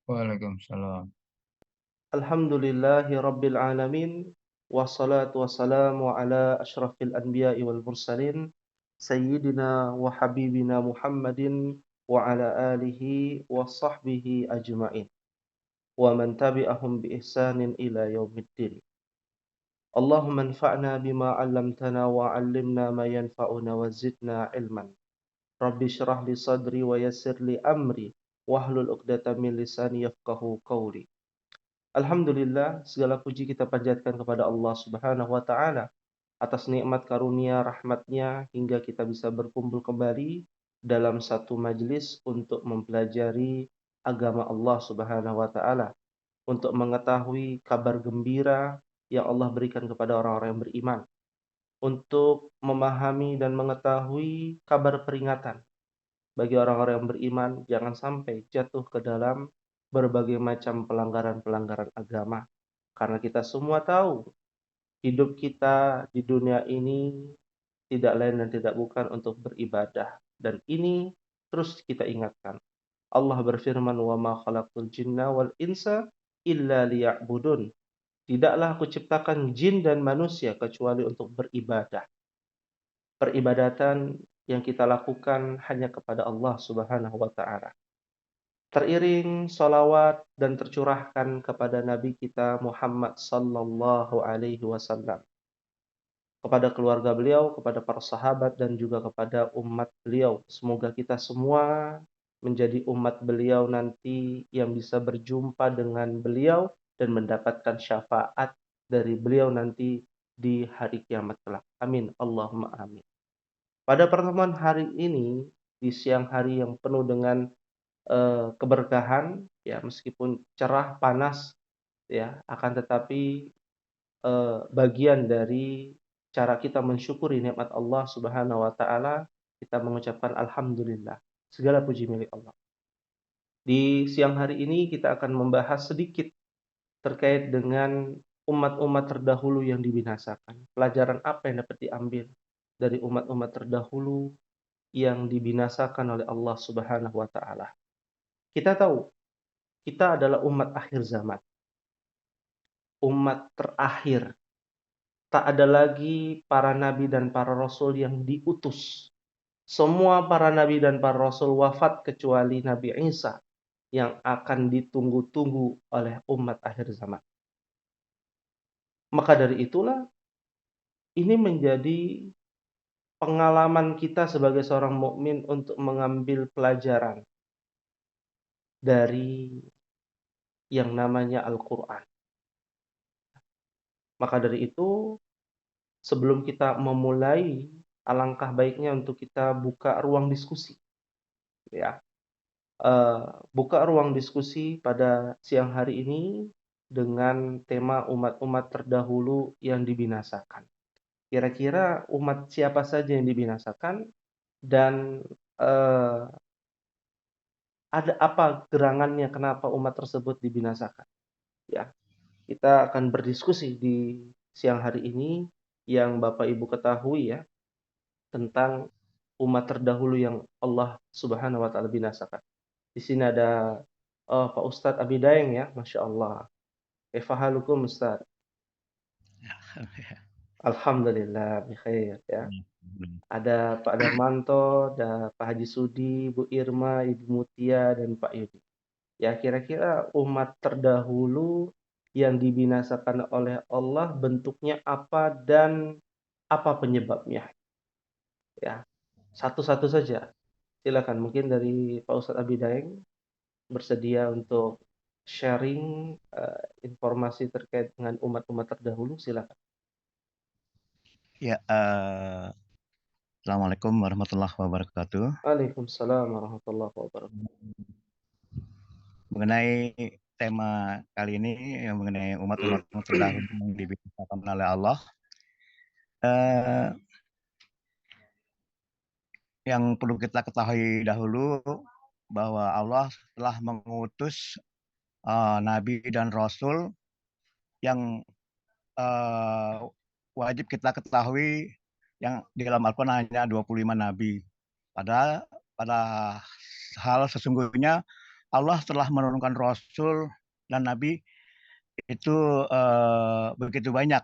Waalaikumsalam. Alhamdulillahi Rabbil Alamin. Wassalatu wassalamu ala ashrafil anbiya'i wal mursalin. Sayyidina wa habibina Muhammadin wa ala alihi wa sahbihi ajma'in. Wa man tabi'ahum bi ihsanin ila yaumiddin. Allahumma anfa'na bima 'allamtana wa 'allimna ma yanfa'una wa zidna ilman. Rabbi shrah li sadri wa yassir li amri wahlul 'uqdatam min lisani yafqahu qawli. Alhamdulillah, segala puji kita panjatkan kepada Allah Subhanahu wa taala atas nikmat karunia rahmatnya hingga kita bisa berkumpul kembali dalam satu majelis untuk mempelajari agama Allah Subhanahu wa taala, untuk mengetahui kabar gembira yang Allah berikan kepada orang-orang yang beriman, untuk memahami dan mengetahui kabar peringatan bagi orang-orang yang beriman jangan sampai jatuh ke dalam berbagai macam pelanggaran-pelanggaran agama. Karena kita semua tahu, hidup kita di dunia ini tidak lain dan tidak bukan untuk beribadah. Dan ini terus kita ingatkan. Allah berfirman, "Wa ma khalaqtul jinna wal insa illa liya'budun." Tidaklah aku ciptakan jin dan manusia kecuali untuk beribadah. Peribadatan yang kita lakukan hanya kepada Allah Subhanahu wa taala. Teriring salawat dan tercurahkan kepada Nabi kita Muhammad sallallahu alaihi wasallam, kepada keluarga beliau, kepada para sahabat dan juga kepada umat beliau. Semoga kita semua menjadi umat beliau nanti yang bisa berjumpa dengan beliau dan mendapatkan syafaat dari beliau nanti di hari kiamat kelak. Amin. Allahumma amin. Pada pertemuan hari ini, di siang hari yang penuh dengan keberkahan, ya meskipun cerah, panas, ya akan tetapi bagian dari cara kita mensyukuri nikmat Allah Subhanahu wa taala, kita mengucapkan alhamdulillah. Segala puji milik Allah. Di siang hari ini kita akan membahas sedikit terkait dengan umat-umat terdahulu yang dibinasakan. Pelajaran apa yang dapat diambil dari umat-umat terdahulu yang dibinasakan oleh Allah Subhanahu wa taala. Kita tahu, kita adalah umat akhir zaman, umat terakhir. Tak ada lagi para nabi dan para rasul yang diutus. Semua para nabi dan para rasul wafat kecuali Nabi Isa yang akan ditunggu-tunggu oleh umat akhir zaman. Maka dari itulah ini menjadi pengalaman kita sebagai seorang mukmin untuk mengambil pelajaran dari yang namanya Al-Qur'an. Maka dari itu, sebelum kita memulai, alangkah baiknya untuk kita buka ruang diskusi, ya. Buka ruang diskusi pada siang hari ini dengan tema umat-umat terdahulu yang dibinasakan. Kira-kira umat siapa saja yang dibinasakan dan eh, ada apa gerangannya kenapa umat tersebut dibinasakan? Ya, kita akan berdiskusi di siang hari ini yang Bapak Ibu ketahui ya tentang umat terdahulu yang Allah Subhanahu wa taala binasakan. Di sini ada Pak Ustadz Abi Daeng ya, Masya Allah. Kaifa halukum Ustadz? Alhamdulillah, bikhair ya. Ada Pak Darmanto, ada Pak Haji Sudi, Bu Irma, Ibu Mutia, dan Pak Yudi. Ya, kira-kira umat terdahulu yang dibinasakan oleh Allah bentuknya apa dan apa penyebabnya? Ya, satu-satu saja. Silakan, mungkin dari Pak Ustadz Abi Daeng bersedia untuk sharing informasi terkait dengan umat-umat terdahulu, silakan. Ya, Assalamualaikum warahmatullahi wabarakatuh. Waalaikumsalam warahmatullahi wabarakatuh. Mengenai tema kali ini yang mengenai umat-umat terdahulu yang dibinasakan oleh Allah, eh, yang perlu kita ketahui dahulu bahwa Allah telah mengutus nabi dan rasul yang wajib kita ketahui yang di dalam Al-Quran hanya 25 nabi. Pada hal sesungguhnya Allah telah menurunkan Rasul dan Nabi itu begitu banyak,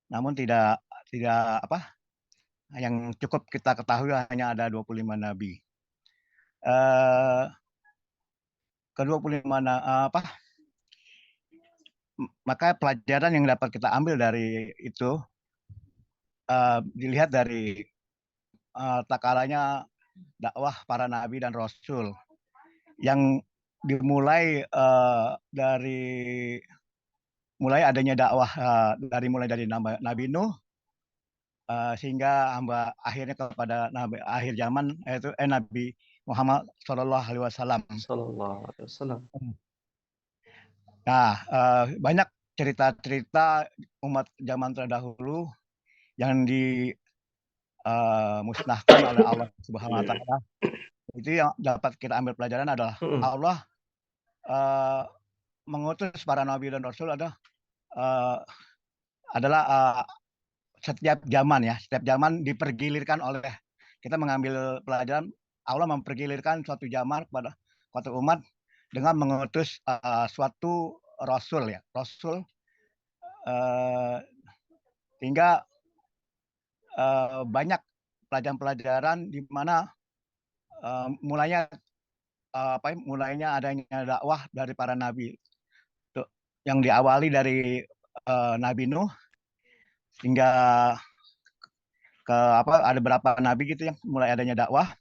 namun tidak tidak apa yang cukup kita ketahui hanya ada 25 nabi. Eh, ke 25 apa maka pelajaran yang dapat kita ambil dari itu dilihat dari tak kalanya dakwah para nabi dan rasul yang dimulai dari mulai adanya dakwah mulai dari Nabi Nuh sehingga hamba akhirnya kepada nabi akhir zaman yaitu Nabi Muhammad Shallallahu Alaihi Wasallam. Sallallahu alaihi wasallam. Nah, banyak cerita-cerita umat zaman terdahulu yang dimusnahkan oleh Allah Subhanahu Wa Taala. Itu yang dapat kita ambil pelajaran adalah Allah mengutus para nabi dan rasul adalah setiap zaman dipergilirkan oleh kita mengambil pelajaran Allah mempergilirkan suatu zaman kepada suatu umat dengan mengutus suatu rasul hingga banyak pelajaran-pelajaran di mana mulainya adanya dakwah dari para nabi yang diawali dari Nabi Nuh hingga ke ada berapa nabi gitu yang mulai adanya dakwah.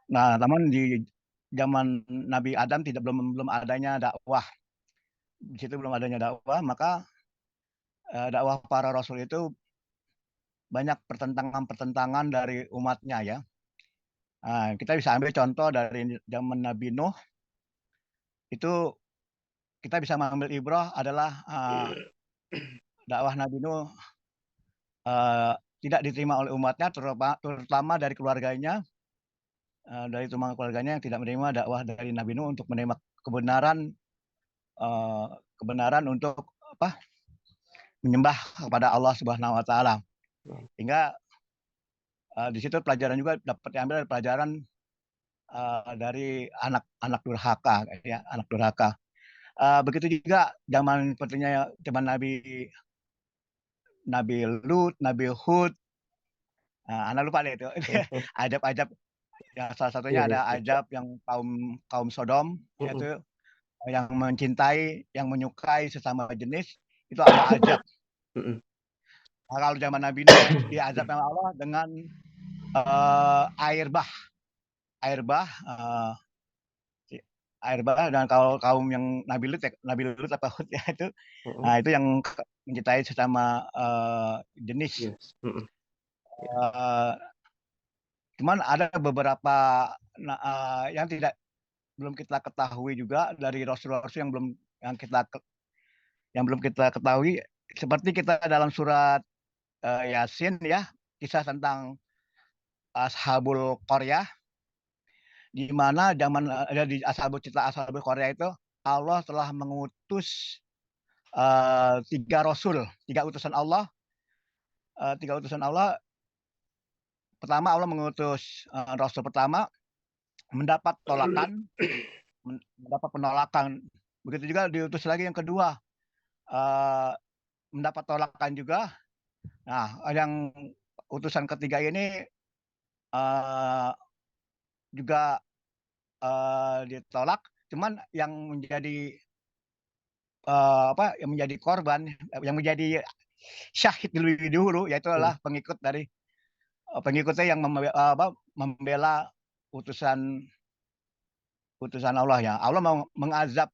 Nah, namun di zaman Nabi Adam belum adanya dakwah. Di situ belum adanya dakwah, maka dakwah para rasul itu banyak pertentangan-pertentangan dari umatnya ya. Nah, kita bisa ambil contoh dari zaman Nabi Nuh itu kita bisa mengambil ibrah adalah dakwah Nabi Nuh tidak diterima oleh umatnya, terutama dari keluarganya, yang tidak menerima dakwah dari Nabi Nuh untuk menerima kebenaran untuk menyembah kepada Allah Subhanahu Wa Taala. Hingga di situ pelajaran juga dapat diambil dari pelajaran dari anak durhaka, ya anak durhaka. Begitu juga zaman sepertinya zaman Nabi Lut, Nabi Hud. Anak lupa deh itu. Ajab-ajab. Ya, salah satunya ada ajab yang kaum Sodom, yaitu yang mencintai, yang menyukai sesama jenis, itu ada ajab. Nah, kalau zaman Nabi Nuh diazab sama Allah dengan air bah, dan kalau kaum yang Nabi Lut apa Hud ya itu, nah itu yang mencintai sesama jenis. Cuman ada beberapa yang belum kita ketahui juga dari rasul-rasul yang belum kita ketahui, seperti kita dalam surat Yasin ya, kisah tentang Ashabul Qaryah, di mana zaman ada di Ashabul Qaryah itu Allah telah mengutus tiga utusan Allah. Pertama Allah mengutus Rasul pertama mendapat penolakan. Begitu juga diutus lagi yang kedua mendapat tolakan juga. Nah, yang utusan ketiga ini juga ditolak. Cuman yang menjadi yang menjadi korban, yang menjadi syahid lebih dulu, yaitu adalah pengikutnya yang membela utusan Allah ya. Allah mau mengazab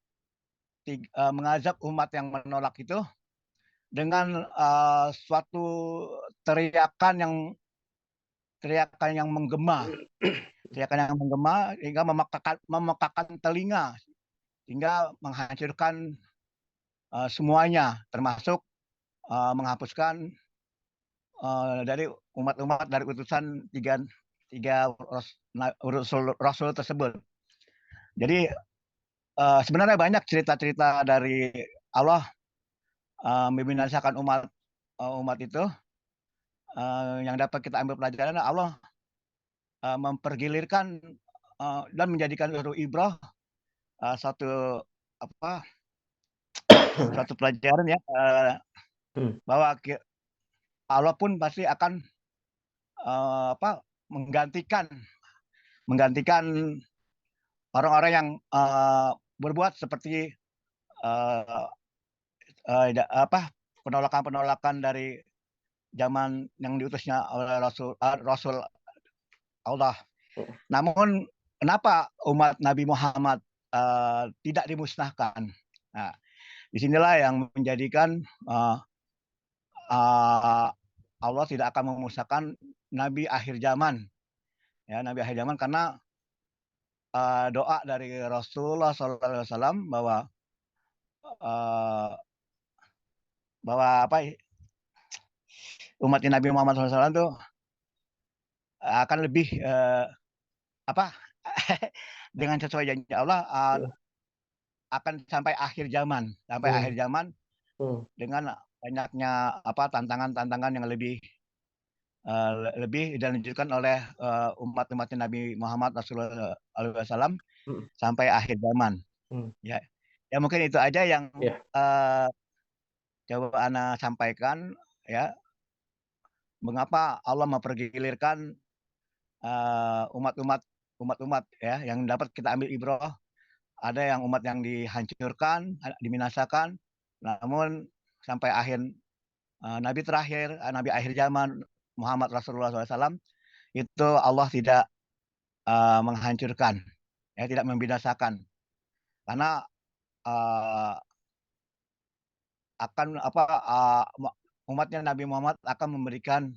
umat yang menolak itu dengan suatu teriakan yang menggema hingga memekakan telinga hingga menghancurkan semuanya, termasuk menghapuskan dari umat-umat dari utusan tiga rasul tersebut. Jadi sebenarnya banyak cerita-cerita dari Allah membinasakan umat itu yang dapat kita ambil pelajaran. Allah mempergilirkan dan menjadikan suatu ibrah suatu apa suatu pelajaran ya, Hmm. bahwa Allah pun pasti akan menggantikan menggantikan orang-orang yang berbuat seperti eh, penolakan-penolakan dari zaman yang diutusnya oleh Rasul Allah. Hmm. Namun kenapa umat Nabi Muhammad tidak dimusnahkan? Nah, disinilah yang menjadikan uh, Allah tidak akan memusnahkan Nabi akhir zaman, ya Nabi akhir zaman, karena doa dari Rasulullah SAW uh, bahwa umatnya Nabi Muhammad SAW itu akan lebih apa dengan sesuai janji Allah akan sampai akhir Hmm. zaman Hmm. dengan banyaknya tantangan-tantangan yang lebih dilanjutkan oleh umat-umat Nabi Muhammad Rasulullah SAW Hmm. sampai akhir zaman. Hmm. Ya, ya mungkin itu aja yang Ya. coba Ana sampaikan, ya. Mengapa Allah mempergilirkan umat-umat ya yang dapat kita ambil ibrah. Ada yang umat yang dihancurkan, diminasakan, namun sampai akhir Nabi terakhir, Nabi akhir zaman Muhammad Rasulullah SAW, itu Allah tidak menghancurkan, ya tidak membinasakan, karena uh, akan umatnya Nabi Muhammad akan memberikan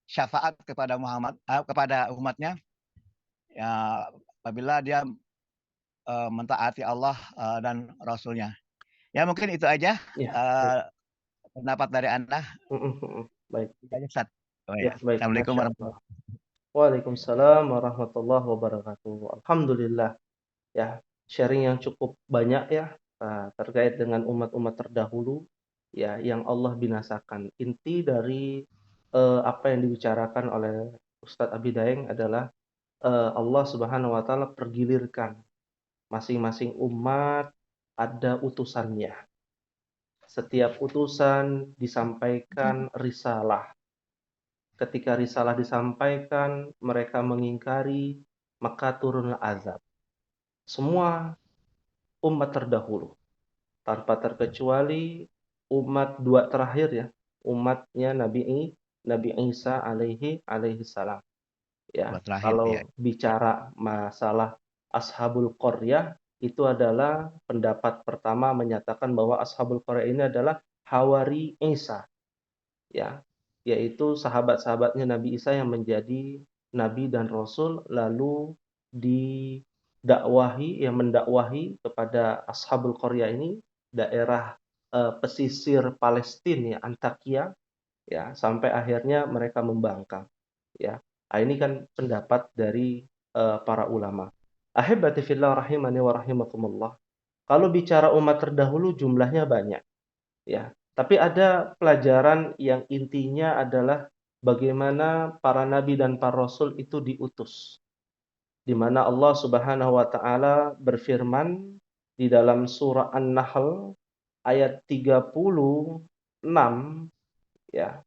syafaat kepada umatnya, ya apabila dia mentaati Allah dan Rasulnya. Ya mungkin itu aja Ya. Baik. uh, pendapat dari Anda. Hmm. Hmm. Baik. Itu aja, Ustaz. Oh ya. Ya, baik. Assalamualaikum Masya Allah. warahmatullahi Waalaikumsalam warahmatullahi wabarakatuh. Alhamdulillah. Ya, sharing yang cukup banyak ya terkait dengan umat-umat terdahulu ya yang Allah binasakan. Inti dari apa yang dibicarakan oleh Ustadz Abi Daeng adalah Allah Subhanahu wa taala pergilirkan masing-masing umat ada utusannya. Setiap utusan disampaikan risalah. Ketika risalah disampaikan, mereka mengingkari, maka turunlah azab. Semua umat terdahulu tanpa terkecuali umat dua terakhir ya, umatnya Nabi Isa alaihi salam. Ya, wabarakatuh. Terakhir ya. kalau bicara masalah Ashabul Qaryah itu adalah pendapat pertama menyatakan bahwa Ashabul Qaryah ini adalah Hawari Isa, ya, yaitu sahabat-sahabatnya Nabi Isa yang menjadi nabi dan rasul lalu yang mendakwahi kepada Ashabul Qaryah ini daerah pesisir Palestina ya, Antakya ya, sampai akhirnya mereka membangkang ya. Nah, ini kan pendapat dari para ulama. Ahibati fillah rahimani wa rahimakumullah. Kalau bicara umat terdahulu jumlahnya banyak ya. Tapi ada pelajaran yang intinya adalah bagaimana para nabi dan para rasul itu diutus. Di mana Allah Subhanahu wa taala berfirman di dalam surah An-Nahl ayat 36 ya.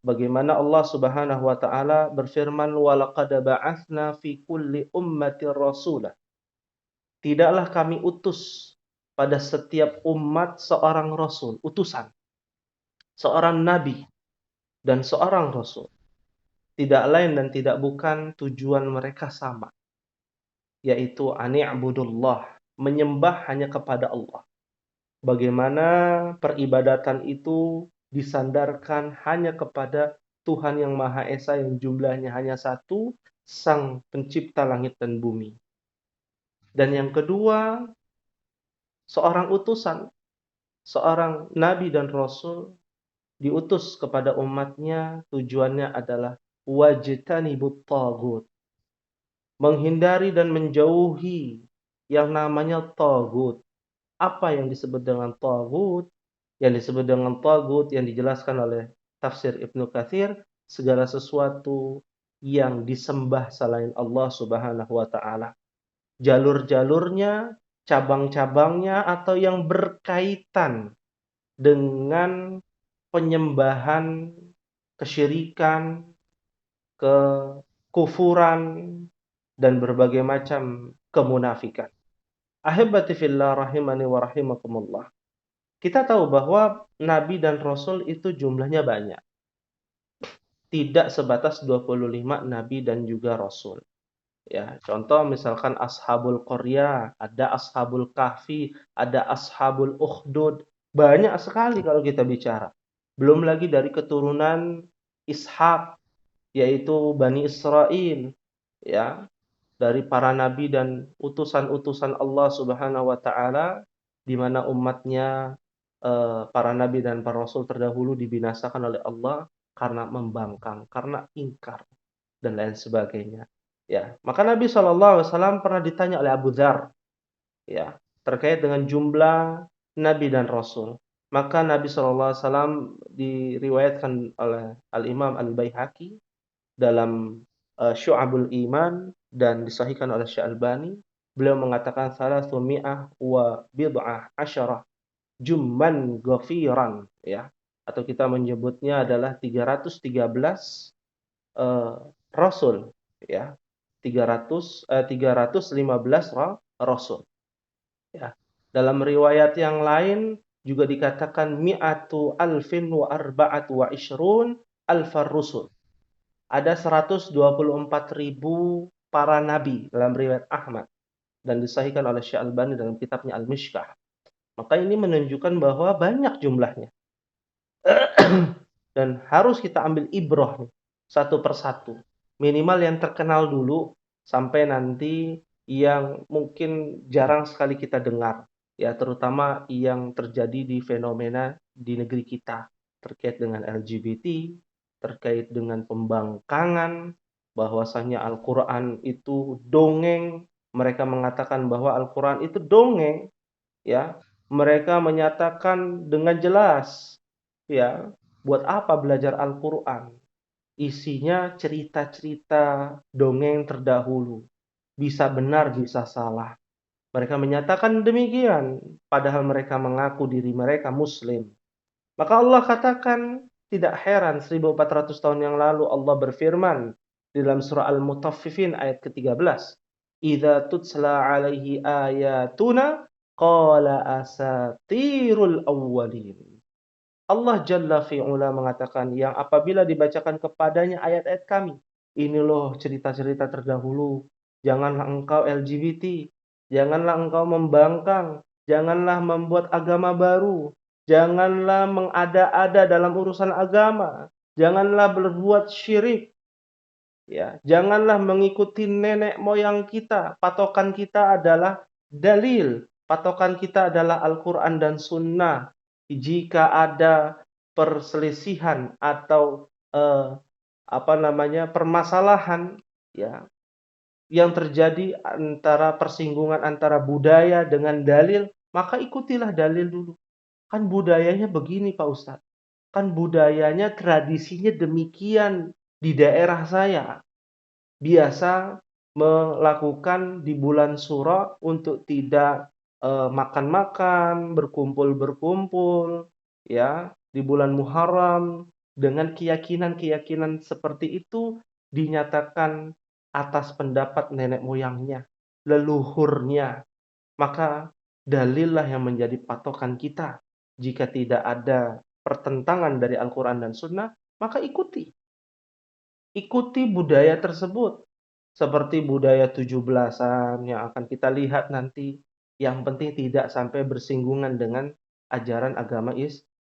Bagaimana Allah Subhanahu wa taala berfirman walaqad ba'atsna fi kulli ummatir rasulah. Tidaklah kami utus pada setiap umat seorang rasul, utusan, seorang nabi dan seorang rasul. Tidak lain dan tidak bukan tujuan mereka sama, yaitu ani'budullah, menyembah hanya kepada Allah. Bagaimana peribadatan itu disandarkan hanya kepada Tuhan yang Maha Esa yang jumlahnya hanya satu, Sang Pencipta langit dan bumi. Dan yang kedua, seorang utusan, seorang nabi dan rasul diutus kepada umatnya tujuannya adalah wajtanibut tagut, menghindari dan menjauhi yang namanya tagut. Apa yang disebut dengan tagut? Yang disebut dengan tagut yang dijelaskan oleh tafsir Ibnu Katsir, segala sesuatu yang disembah selain Allah Subhanahu wa taala. Jalur-jalurnya cabang-cabangnya atau yang berkaitan dengan penyembahan, kesyirikan, kekufuran, dan berbagai macam kemunafikan. Ahibati fillah rahimani wa rahimakumullah. Kita tahu bahwa nabi dan rasul itu jumlahnya banyak. Tidak sebatas 25 nabi dan juga rasul. Ya, contoh misalkan Ashabul Qaryah, ada Ashabul Kahfi, ada Ashabul Ukhdud. Banyak sekali kalau kita bicara. Belum lagi dari keturunan Ishak, yaitu Bani Israel, ya, dari para nabi dan utusan-utusan Allah Subhanahu wa taala, di mana umatnya para nabi dan para rasul terdahulu dibinasakan oleh Allah karena membangkang, karena ingkar dan lain sebagainya. Ya, maka Nabi SAW pernah ditanya oleh Abu Dzar, ya, terkait dengan jumlah nabi dan rasul. Maka Nabi SAW diriwayatkan oleh Al-Imam Al-Baihaqi dalam Syu'abul Iman dan disahihkan oleh Syekh Albani. Beliau mengatakan salah sumi'ah wa bid'ah asyarah jumman ghafiran, ya, atau kita menyebutnya adalah 313 rasul, ya. 315 rasul, ya. Dalam riwayat yang lain juga dikatakan mi'atu alfin wa arba'atu wa ishrun alfar rusul. Ada 124.000 para nabi dalam riwayat Ahmad dan disahihkan oleh Syekh Albani dalam kitabnya Al-Mishkah. Maka ini menunjukkan bahwa banyak jumlahnya. Dan harus kita ambil ibrah nih, satu persatu. Minimal yang terkenal dulu sampai nanti yang mungkin jarang sekali kita dengar. Ya, terutama yang terjadi di fenomena di negeri kita terkait dengan LGBT, terkait dengan pembangkangan, bahwasanya Al-Qur'an itu dongeng. Mereka mengatakan bahwa Al-Qur'an itu dongeng, ya. Mereka menyatakan dengan jelas, ya, buat apa belajar Al-Qur'an? Isinya cerita-cerita dongeng terdahulu. Bisa benar, bisa salah. Mereka menyatakan demikian, padahal mereka mengaku diri mereka Muslim. Maka Allah katakan, tidak heran 1400 tahun yang lalu Allah berfirman di dalam surah Al-Mutaffifin ayat ke-13. Idza tutsla alaihi ayatuna qala asatirul awwalin. Allah Jalla fi'ula mengatakan yang apabila dibacakan kepadanya ayat-ayat kami. Ini loh cerita-cerita terdahulu. Janganlah engkau LGBT. Janganlah engkau membangkang. Janganlah membuat agama baru. Janganlah mengada-ada dalam urusan agama. Janganlah berbuat syirik. Ya, janganlah mengikuti nenek moyang kita. Patokan kita adalah dalil. Patokan kita adalah Al-Quran dan Sunnah. Jika ada perselisihan atau permasalahan, ya, yang terjadi antara persinggungan antara budaya dengan dalil, maka ikutilah dalil dulu. Kan budayanya begini, Pak Ustadz. Kan budayanya, tradisinya demikian di daerah saya. Biasa melakukan di bulan Syura untuk tidak makan-makan, berkumpul-berkumpul, ya, di bulan Muharram dengan keyakinan-keyakinan seperti itu dinyatakan atas pendapat nenek moyangnya, leluhurnya. Maka dalillah yang menjadi patokan kita. Jika tidak ada pertentangan dari Al-Quran dan Sunnah, maka ikuti. Ikuti budaya tersebut. Seperti budaya 17-an yang akan kita lihat nanti. Yang penting tidak sampai bersinggungan dengan ajaran agama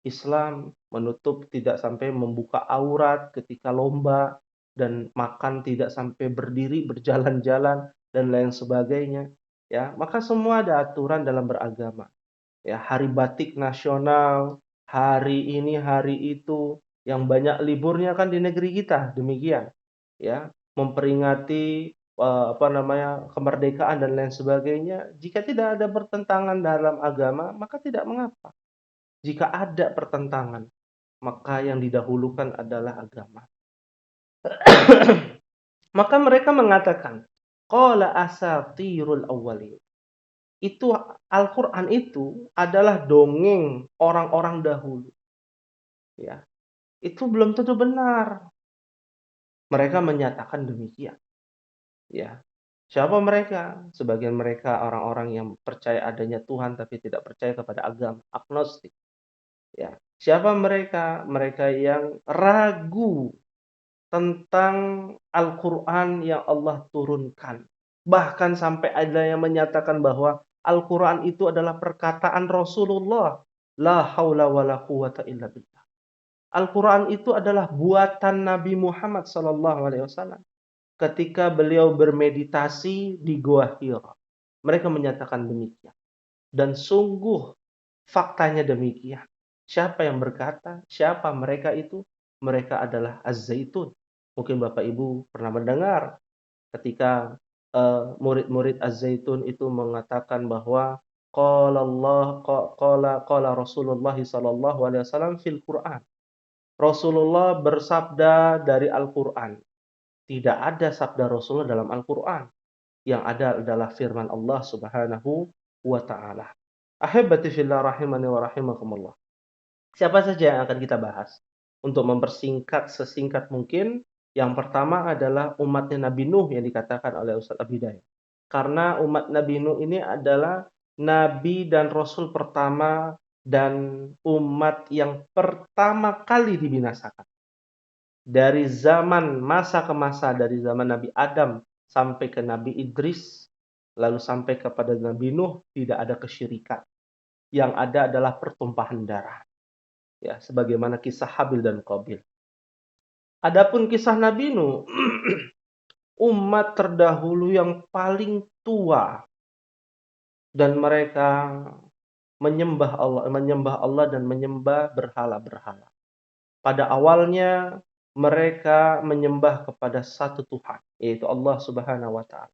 Islam. Menutup, tidak sampai membuka aurat ketika lomba. Dan makan tidak sampai berdiri, berjalan-jalan, dan lain sebagainya. Ya, maka semua ada aturan dalam beragama. Ya, hari batik nasional, hari ini, hari itu, yang banyak liburnya kan di negeri kita, demikian. Ya, memperingati kemerdekaan dan lain sebagainya. Jika tidak ada pertentangan dalam agama, maka tidak mengapa. Jika ada pertentangan, maka yang didahulukan adalah agama. Maka mereka mengatakan, qala asatirul awwalin. itu Al-Qur'an itu adalah dongeng orang-orang dahulu, ya. Itu belum tentu benar. Mereka menyatakan demikian, ya. Siapa mereka? Sebagian mereka orang-orang yang percaya adanya Tuhan tapi tidak percaya kepada agama, agnostik, ya. Siapa mereka? Mereka yang ragu tentang Al-Qur'an yang Allah turunkan. Bahkan sampai ada yang menyatakan bahwa Al-Qur'an itu adalah perkataan Rasulullah. La haula wala quwata illa billah. Al-Qur'an itu adalah buatan Nabi Muhammad SAW ketika beliau bermeditasi di Gua Hira. Mereka menyatakan demikian. Dan sungguh faktanya demikian. Siapa yang berkata? Siapa mereka itu? Mereka adalah Az-Zaitun. Mungkin Bapak Ibu pernah mendengar ketika murid-murid Az-Zaitun itu mengatakan bahwa qala Rasulullah sallallahu alaihi wasallam fil Qur'an. Rasulullah bersabda dari Al-Qur'an. Tidak ada sabda Rasulullah dalam Al-Qur'an. Yang ada adalah firman Allah Subhanahu wa taala. Ahibati fillah rahimani wa rahimakumullah. Siapa saja yang akan kita bahas? Untuk mempersingkat sesingkat mungkin, yang pertama adalah umatnya Nabi Nuh yang dikatakan oleh Ustaz Abidayah. Karena umat Nabi Nuh ini adalah nabi dan rasul pertama dan umat yang pertama kali dibinasakan. Dari zaman masa ke masa, dari zaman Nabi Adam sampai ke Nabi Idris, lalu sampai kepada Nabi Nuh, tidak ada kesyirikan. Yang ada adalah pertumpahan darah. Ya, sebagaimana kisah Habil dan Qabil. Adapun kisah Nabi Nuh, umat terdahulu yang paling tua dan mereka menyembah Allah dan menyembah berhala-berhala. Pada awalnya mereka menyembah kepada satu Tuhan, yaitu Allah Subhanahu wa taala.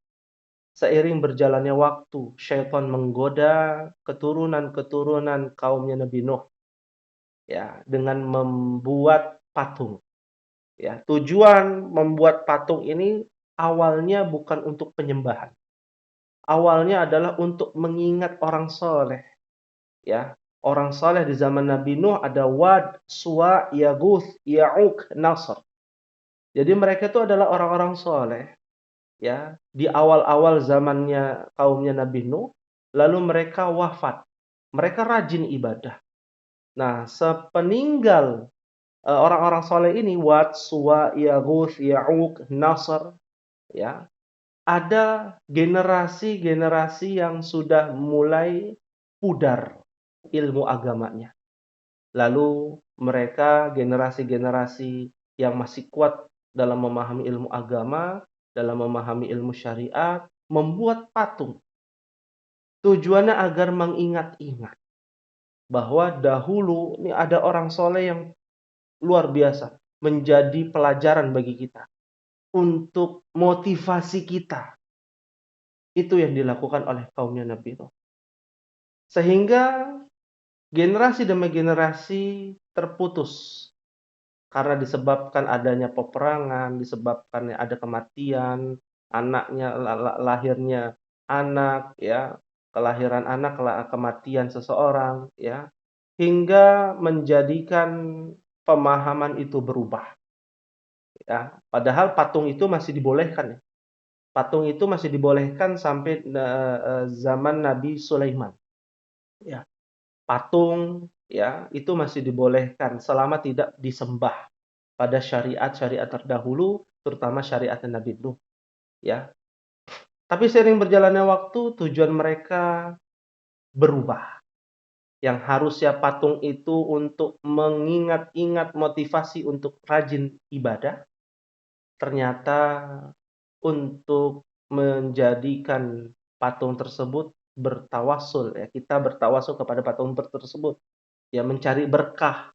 Seiring berjalannya waktu, syaitan menggoda keturunan-keturunan kaumnya Nabi Nuh, ya, dengan membuat patung. Ya, tujuan membuat patung ini awalnya bukan untuk penyembahan. Awalnya adalah untuk mengingat orang soleh. Ya, orang soleh di zaman Nabi Nuh ada Wad, Suwa, Yaguth, Ya'uq, Nasr. Jadi mereka itu adalah orang-orang soleh. Ya, di awal-awal zamannya kaumnya Nabi Nuh, lalu mereka wafat. Mereka rajin ibadah. Nah, sepeninggal orang-orang soleh ini, Wad, Suwa, Yaguth, Ya'uq, Nasr, ya, ada generasi-generasi yang sudah mulai pudar ilmu agamanya. Lalu mereka generasi-generasi yang masih kuat dalam memahami ilmu agama, dalam memahami ilmu syariat, membuat patung. Tujuannya agar mengingat-ingat bahwa dahulu ini ada orang soleh yang luar biasa, menjadi pelajaran bagi kita, untuk motivasi kita. Itu yang dilakukan oleh kaumnya Nabi Nuh. Sehingga generasi demi generasi terputus karena disebabkan adanya peperangan, disebabkan ada kematian, anaknya lahirnya anak, ya, kelahiran anak, kematian seseorang, ya, hingga menjadikan pemahaman itu berubah. Ya, padahal patung itu masih dibolehkan, ya. Patung itu masih dibolehkan sampai zaman Nabi Sulaiman. Ya, patung, ya, itu masih dibolehkan selama tidak disembah pada syariat-syariat terdahulu, terutama syariat Nabi Nuh, ya. Tapi seiring berjalannya waktu, tujuan mereka berubah. Yang harusnya patung itu untuk mengingat-ingat motivasi untuk rajin ibadah, ternyata untuk menjadikan patung tersebut bertawasul, ya, kita bertawasul kepada patung tersebut, ya, mencari berkah,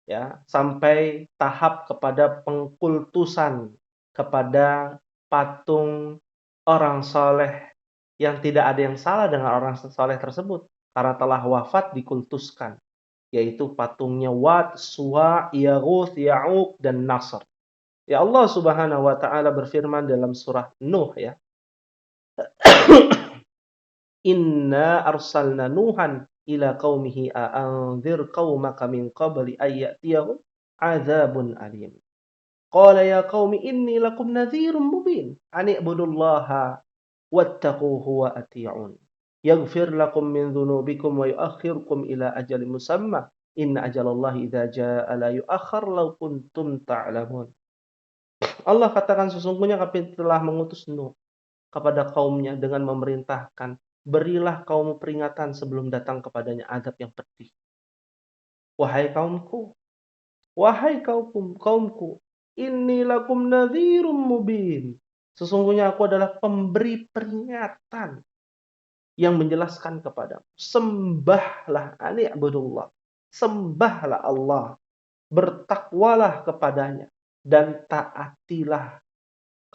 ya, sampai tahap kepada pengkultusan kepada patung orang soleh yang tidak ada yang salah dengan orang soleh tersebut karena telah wafat dikultuskan, yaitu patungnya Wad, Suwa, Yaguth, Ya'uq, dan Nasr. Ya, Allah Subhanahu wa taala berfirman dalam surah Nuh, ya. Inna arsalna Nuhan ila qaumihi a'anzir qaumaka min qabli ayyatiyahum azabun alim. Qala ya qaumi inni lakum nadhirun mubin. Ani'budullaha wattaquhu wa ati'un. Yaghfir lakum min dhunubikum wa yu'akhirkum ila ajalin musamma. Inna ajalallahi idza jaa'a la yu'akhkhar law kuntum ta'lamun. Allah katakan sesungguhnya kami telah mengutus Nuh kepada kaumnya dengan memerintahkan, berilah kaum peringatan sebelum datang kepadanya azab yang pedih. Wahai kaumku, kaumku, inni lakum nadhirum mubin. Sesungguhnya aku adalah pemberi peringatan yang menjelaskan kepadamu. Sembahlah ani'budullah. Sembahlah Allah. Bertakwalah kepadanya. Dan taatilah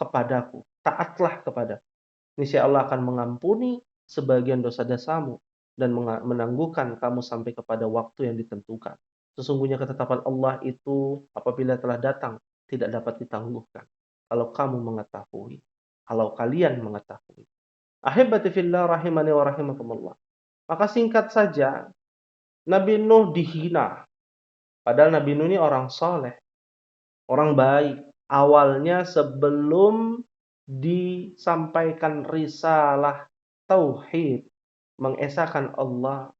kepadaku. Taatlah kepadaku. Niscaya Allah akan mengampuni sebagian dosa-dosamu dan menangguhkan kamu sampai kepada waktu yang ditentukan. Sesungguhnya ketetapan Allah itu apabila telah datang tidak dapat ditangguhkan. Kalau kamu mengetahui, kalau kalian mengetahui. Ahibati fillah rahimani wa rahimakumullah. Maka singkat saja, Nabi Nuh dihina. Padahal Nabi Nuh ini orang soleh, orang baik. Awalnya sebelum disampaikan risalah tauhid, mengesahkan Allah,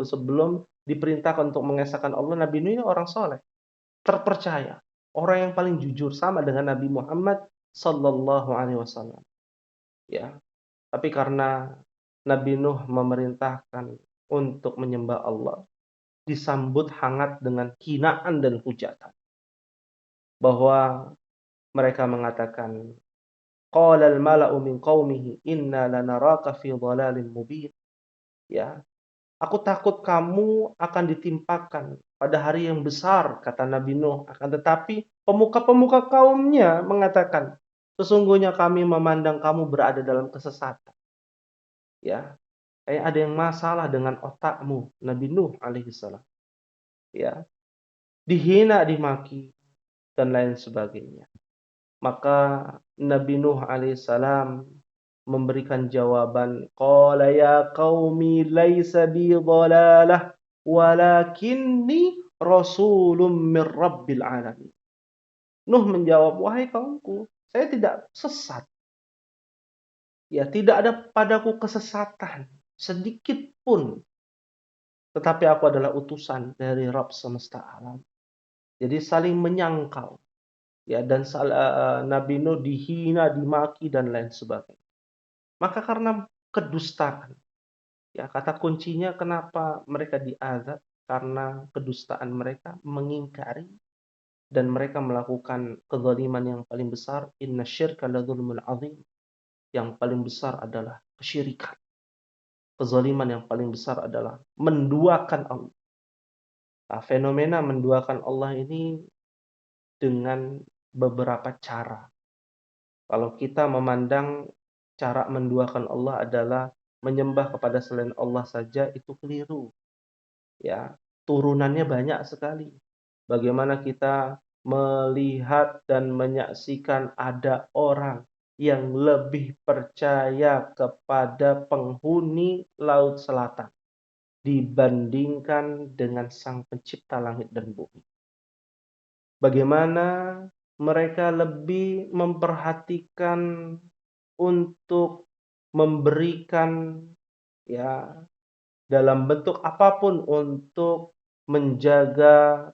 sebelum diperintahkan untuk mengesahkan Allah, Nabi Nuh ini orang soleh, terpercaya, orang yang paling jujur, sama dengan Nabi Muhammad sallallahu alaihi wasallam. Ya, tapi karena Nabi Nuh memerintahkan untuk menyembah Allah, disambut hangat dengan hinaan dan hujatan. Bahwa mereka mengatakan, qala al-mala'u min qaumihi inna lanaraka fi dhalalin mubin. Ya, aku takut kamu akan ditimpakan pada hari yang besar, kata Nabi Nuh. Akan tetapi pemuka-pemuka kaumnya mengatakan, sesungguhnya kami memandang kamu berada dalam kesesatan. Ya, kayak ada yang masalah dengan otakmu, Nabi Nuh alaihissalam. Ya, dihina, dimaki, dan lain sebagainya. Maka Nabi Nuh alaihissalam memberikan jawaban, qala ya qaumi laisa bi dhalalah walakinni rasulun min rabbil alamin. Nuh menjawab, wahai kaumku, saya tidak sesat. Ya, tidak ada padaku kesesatan sedikit pun. Tetapi aku adalah utusan dari Rabb semesta alam. Jadi saling menyangkal. Ya, dan Nabi Nuh dihina, dimaki, dan lain sebagainya. Maka karena kedustaan, ya, kata kuncinya kenapa mereka diazab, karena kedustaan mereka, mengingkari, dan mereka melakukan kezaliman yang paling besar. Inna syirka ladzulmul azim. Yang paling besar adalah kesyirikan. Kezaliman yang paling besar adalah menduakan Allah. Nah, fenomena menduakan Allah ini dengan beberapa cara. Kalau kita memandang cara menduakan Allah adalah menyembah kepada selain Allah saja, itu keliru. Ya, turunannya banyak sekali. Bagaimana kita melihat dan menyaksikan ada orang yang lebih percaya kepada penghuni Laut Selatan dibandingkan dengan Sang Pencipta langit dan bumi. Bagaimana mereka lebih memperhatikan untuk memberikan, ya, dalam bentuk apapun untuk menjaga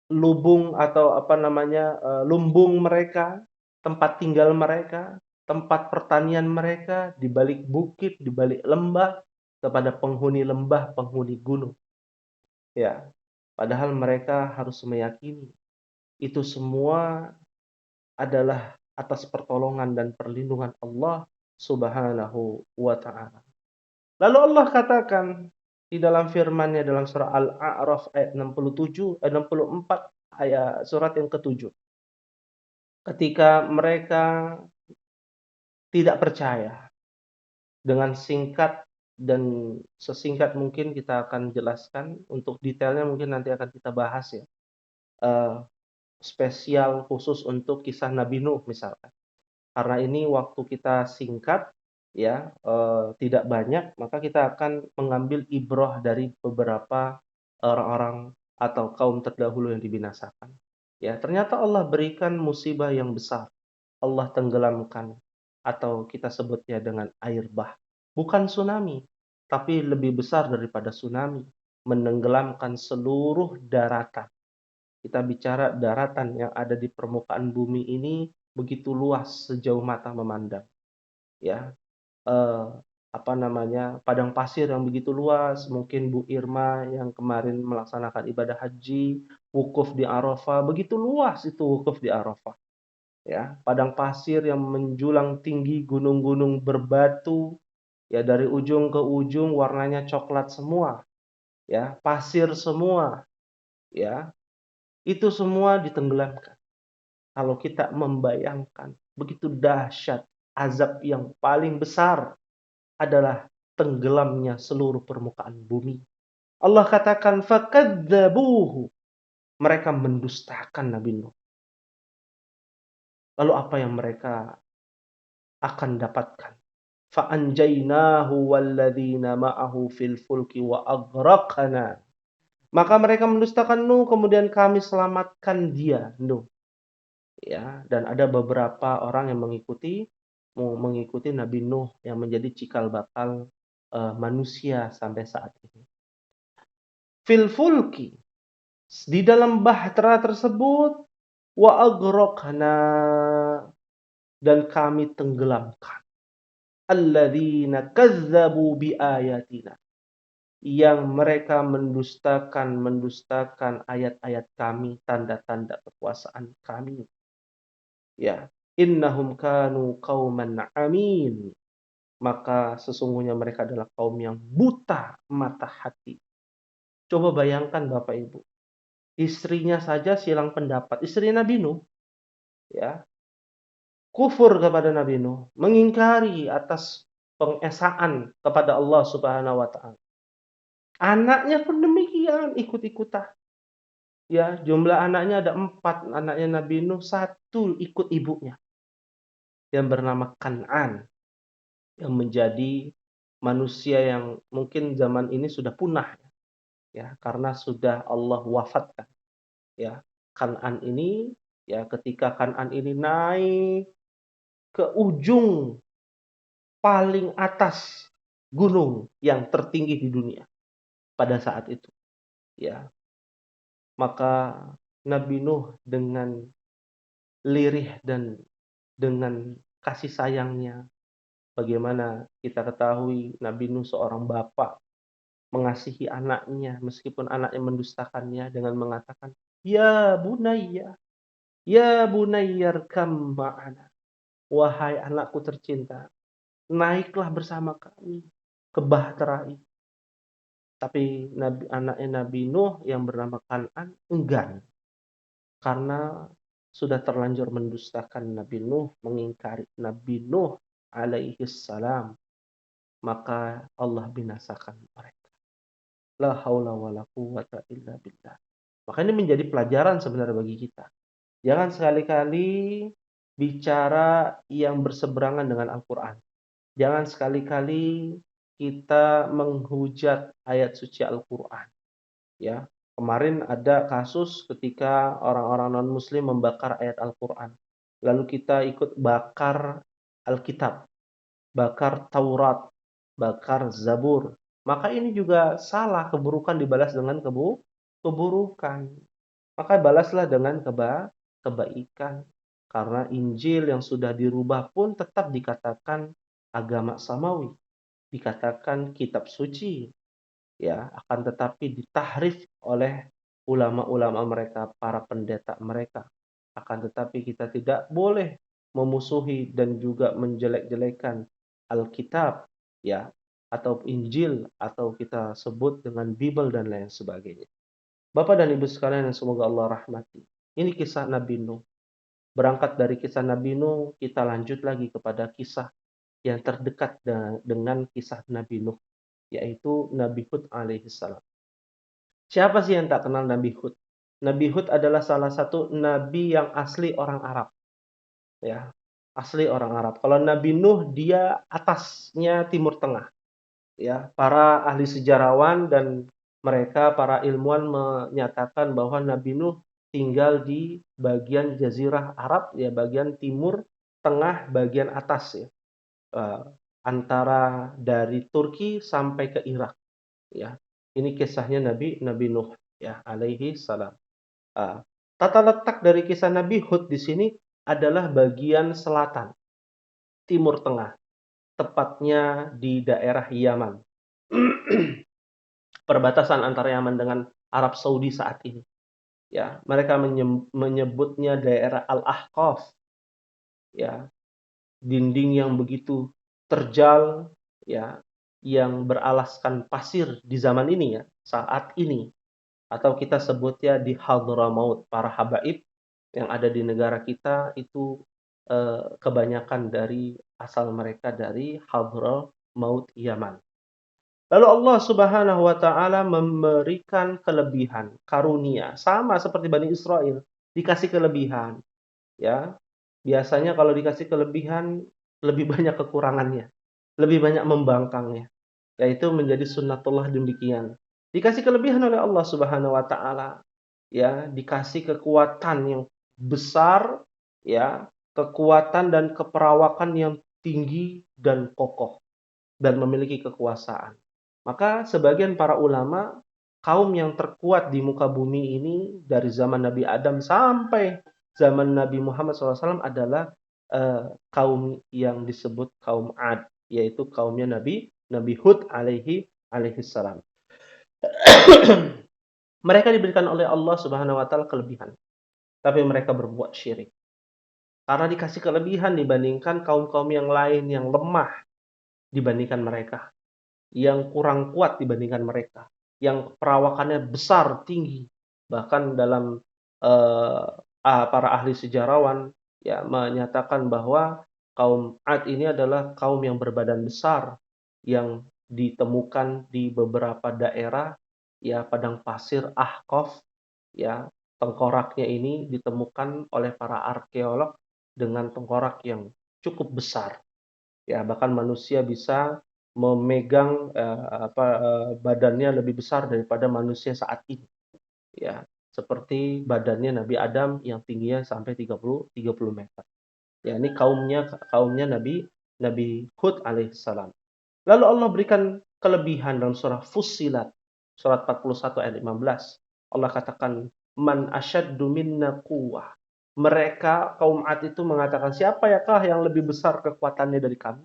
lubung atau lumbung mereka, tempat tinggal mereka, tempat pertanian mereka, di balik bukit, di balik lembah, kepada penghuni lembah, penghuni gunung. Ya, padahal mereka harus meyakini itu semua adalah atas pertolongan dan perlindungan Allah Subhanahu wa ta'ala. Lalu Allah katakan di dalam firman-Nya dalam surah Al-A'raf ayat 64, ayat surat yang ke-7. Ketika mereka tidak percaya, dengan singkat dan sesingkat mungkin kita akan jelaskan, untuk detailnya mungkin nanti akan kita bahas, ya. Spesial khusus untuk kisah Nabi Nuh misalkan. Karena ini waktu kita singkat, ya, tidak banyak, maka kita akan mengambil ibrah dari beberapa orang-orang atau kaum terdahulu yang dibinasakan. Ya, ternyata Allah berikan musibah yang besar. Allah tenggelamkan atau kita sebutnya dengan air bah. Bukan tsunami, tapi lebih besar daripada tsunami, menenggelamkan seluruh daratan. Kita bicara daratan yang ada di permukaan bumi ini begitu luas sejauh mata memandang, ya. Eh, apa namanya, padang pasir yang begitu luas, mungkin Bu Irma yang kemarin melaksanakan ibadah haji, wukuf di Arafah, begitu luas itu wukuf di Arafah. Ya, padang pasir yang menjulang tinggi, gunung-gunung berbatu, ya dari ujung ke ujung warnanya coklat semua, ya, pasir semua, ya. Itu semua ditenggelamkan. Kalau kita membayangkan begitu dahsyat azab yang paling besar adalah tenggelamnya seluruh permukaan bumi. Allah katakan fakadzabuhu. Mereka mendustakan Nabi Nuh. Lalu apa yang mereka akan dapatkan? Fa'anjainahu walladzina ma'ahu fil fulki wa aghraqna. Maka mereka mendustakan Nuh, kemudian kami selamatkan dia, Nuh. Ya, dan ada beberapa orang yang mengikuti Nabi Nuh yang menjadi cikal bakal manusia sampai saat ini. Fil fulki, di dalam bahtera tersebut, wa aghraqna, dan kami tenggelamkan alladzina kazzabu biayatina, yang mereka mendustakan ayat-ayat kami, tanda-tanda kekuasaan kami. Ya, innahum kanu qauman amin. Maka sesungguhnya mereka adalah kaum yang buta mata hati. Coba bayangkan Bapak Ibu, istrinya saja silang pendapat, istri Nabi Nuh, ya, kufur kepada Nabi Nuh, mengingkari atas pengesaan kepada Allah Subhanahu wa taala. Anaknya pun demikian, ikut-ikutan. Ya, jumlah anaknya ada 4, anaknya Nabi Nuh, 1 ikut ibunya yang bernama Kan'an, yang menjadi manusia yang mungkin zaman ini sudah punah, ya, karena sudah Allah wafatkan, ya. Kan'an ini, ya, ketika Kan'an ini naik ke ujung paling atas gunung yang tertinggi di dunia pada saat itu, ya. Maka Nabi Nuh dengan lirih dan dengan kasih sayangnya, bagaimana kita ketahui Nabi Nuh seorang bapak mengasihi anaknya meskipun anaknya mendustakannya dengan mengatakan, ya bunayyarkam ma'ana. Wahai anakku tercinta, naiklah bersama kami ke bahtera ini." Tapi anaknya Nabi Nuh yang bernama Kan'an enggan, karena sudah terlanjur mendustakan Nabi Nuh, mengingkari Nabi Nuh alaihi salam, maka Allah binasakan mereka. La haula wala quwwata illa billah. Maka ini menjadi pelajaran sebenarnya bagi kita. Jangan sekali-kali bicara yang berseberangan dengan Al-Quran. Jangan sekali-kali kita menghujat ayat suci Al-Quran. Ya, kemarin ada kasus ketika orang-orang non-Muslim membakar ayat Al-Quran. Lalu kita ikut bakar Alkitab, bakar Taurat, bakar Zabur. Maka ini juga salah, keburukan dibalas dengan keburukan. Maka balaslah dengan kebaikan. Karena Injil yang sudah dirubah pun tetap dikatakan agama samawi, dikatakan kitab suci, ya, akan tetapi ditahrif oleh ulama-ulama mereka, para pendeta mereka. Akan tetapi kita tidak boleh memusuhi dan juga menjelek-jelekan Alkitab, ya, atau Injil, atau kita sebut dengan Bible dan lain sebagainya. Bapak dan Ibu sekalian yang semoga Allah rahmati. Ini kisah Nabi Nuh. Berangkat dari kisah Nabi Nuh, kita lanjut lagi kepada kisah yang terdekat dengan kisah Nabi Nuh, yaitu Nabi Hud alaihissalam. Siapa sih yang tak kenal Nabi Hud? Nabi Hud adalah salah satu nabi yang asli orang Arab. Ya, asli orang Arab. Kalau Nabi Nuh dia atasnya Timur Tengah, ya. Para ahli sejarawan dan mereka para ilmuwan menyatakan bahwa Nabi Nuh tinggal di bagian jazirah Arab, ya, bagian timur tengah bagian atas, ya. Eh, Antara dari Turki sampai ke Irak, ya. Ini kisahnya Nabi Nabi Nuh, ya, alaihi salam. Ah, Tata letak dari kisah Nabi Hud di sini adalah bagian selatan, timur tengah, tepatnya di daerah Yaman. Perbatasan antara Yaman dengan Arab Saudi saat ini. Ya, mereka menyebutnya daerah Al-Ahqaf, ya, dinding yang begitu terjal, ya, yang beralaskan pasir di zaman ini, ya, saat ini, atau kita sebutnya di Hadramaut, para habaib yang ada di negara kita itu kebanyakan dari asal mereka dari Hadramaut Yaman. Lalu Allah Subhanahu wa taala memberikan kelebihan, karunia, sama seperti Bani Israel, dikasih kelebihan, ya. Biasanya kalau dikasih kelebihan lebih banyak kekurangannya, lebih banyak membangkangnya. Yaitu menjadi sunnatullah demikian. Dikasih kelebihan oleh Allah Subhanahu wa taala, ya, dikasih kekuatan yang besar, ya, kekuatan dan keperawakan yang tinggi dan kokoh dan memiliki kekuasaan. Maka sebagian para ulama, kaum yang terkuat di muka bumi ini dari zaman Nabi Adam sampai zaman Nabi Muhammad SAW adalah kaum yang disebut kaum Ad, yaitu kaumnya Nabi Hud alaihi salam. Mereka diberikan oleh Allah Subhanahu wa taala kelebihan, tapi mereka berbuat syirik. Karena dikasih kelebihan dibandingkan kaum-kaum yang lain yang lemah dibandingkan mereka, yang kurang kuat dibandingkan mereka, yang perawakannya besar, tinggi. Bahkan dalam para ahli sejarawan, ya, menyatakan bahwa kaum Ad ini adalah kaum yang berbadan besar yang ditemukan di beberapa daerah, ya, padang pasir Ahqaf, ya. Tengkoraknya ini ditemukan oleh para arkeolog dengan tengkorak yang cukup besar. Ya, bahkan manusia bisa memegang badannya lebih besar daripada manusia saat ini. Ya, seperti badannya Nabi Adam yang tingginya sampai 30 meter. Ya, ini kaumnya Nabi Hud alaihissalam. Lalu Allah berikan kelebihan dalam surah Fussilat, surat 41 ayat 15. Allah katakan, "Man asyaddu minna quwwah." Mereka kaum Ad itu mengatakan, siapa yakah yang lebih besar kekuatannya dari kami?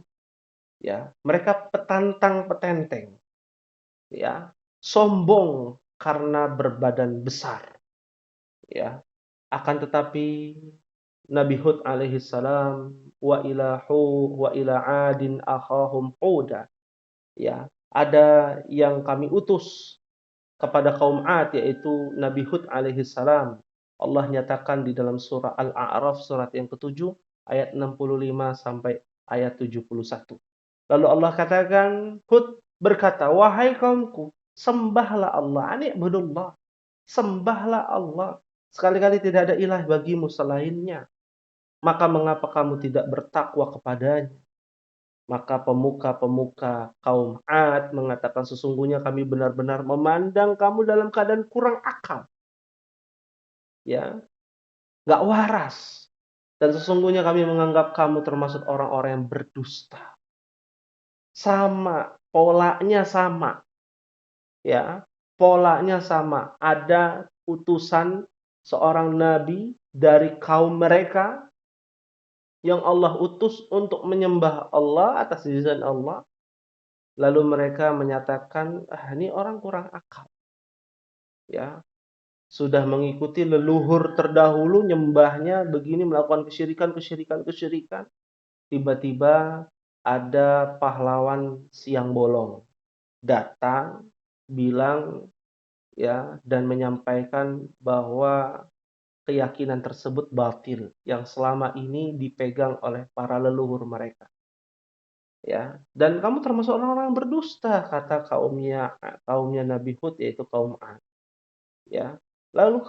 Ya, mereka petantang petenteng, ya, sombong karena berbadan besar, ya. Akan tetapi Nabi Hud alaihi salam, wa ila adin akhahum huda, ya. Ada yang kami utus kepada kaum Ad, yaitu Nabi Hud alaihi salam. Allah nyatakan di dalam surah Al-A'raf surat yang ke-7 ayat 65 sampai ayat 71. Lalu Allah katakan, Hud berkata, wahai kaumku, sembahlah Allah, ani'budullah, sembahlah Allah. Sekali-kali tidak ada ilah bagimu selainnya. Maka mengapa kamu tidak bertakwa kepadanya? Maka pemuka-pemuka kaum Ad mengatakan, sesungguhnya kami benar-benar memandang kamu dalam keadaan kurang akal, ya, nggak waras. Dan sesungguhnya kami menganggap kamu termasuk orang-orang yang berdusta. Sama, polanya sama, ya, polanya sama. Ada utusan seorang nabi dari kaum mereka yang Allah utus untuk menyembah Allah atas izin Allah. Lalu mereka menyatakan, ini orang kurang akal. Ya, sudah mengikuti leluhur terdahulu, nyembahnya begini, melakukan kesyirikan. Tiba-tiba ada pahlawan siang bolong datang, bilang, ya, dan menyampaikan bahwa keyakinan tersebut batil yang selama ini dipegang oleh para leluhur mereka. Ya, dan kamu termasuk orang-orang yang berdusta, kata kaumnya Nabi Hud, yaitu kaum Ad, ya. Lalu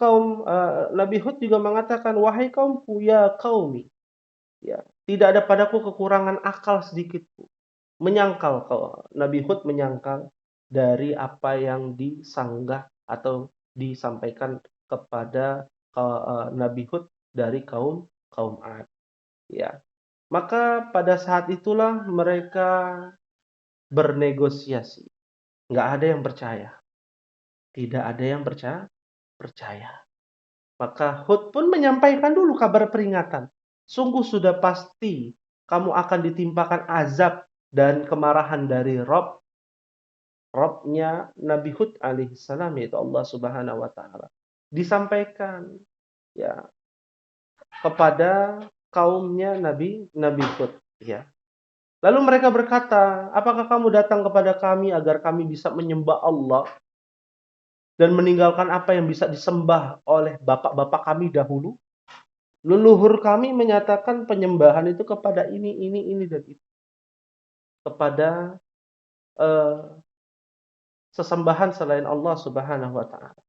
Nabi Hud juga mengatakan, wahai kaumku, ya qaumi, ya, Tidak ada padaku kekurangan akal sedikit pun. Menyangkal, kalau Nabi Hud menyangkal dari apa yang disanggah atau disampaikan kepada Nabi Hud dari kaum kaum Ad. Ya, maka pada saat itulah mereka bernegosiasi. Nggak ada yang percaya. Tidak ada yang percaya. Maka Hud pun menyampaikan dulu kabar peringatan. Sungguh sudah pasti kamu akan ditimpakan azab dan kemarahan dari Robnya Nabi Hud alaihissalam, yaitu Allah Subhanahu wa taala. Disampaikan ya kepada kaumnya Nabi Hud, ya. Lalu mereka berkata, "Apakah kamu datang kepada kami agar kami bisa menyembah Allah dan meninggalkan apa yang bisa disembah oleh bapak-bapak kami dahulu? Leluhur kami menyatakan penyembahan itu kepada ini dan itu, kepada sesembahan selain Allah Subhanahu wa taala."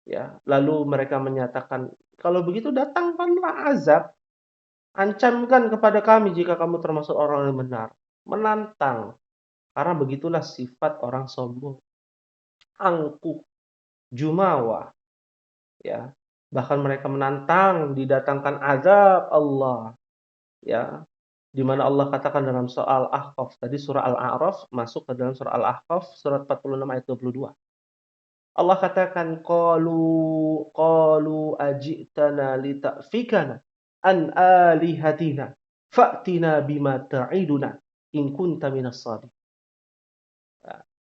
Ya, lalu mereka menyatakan, "Kalau begitu datangkanlah azab, ancamkan kepada kami jika kamu termasuk orang yang benar." Menantang, karena begitulah sifat orang sombong, angkuh, jumawa, ya. Bahkan mereka menantang didatangkan azab Allah, ya. Di mana Allah katakan dalam soal Ahqaf, tadi surah Al-A'raf masuk ke dalam surah Al-Ahqaf surat 46 ayat 22. Allah katakan, qalu ajitana lita'fikana an alihatina fa'tina bima ta'iduna in kunta minas shadiqin.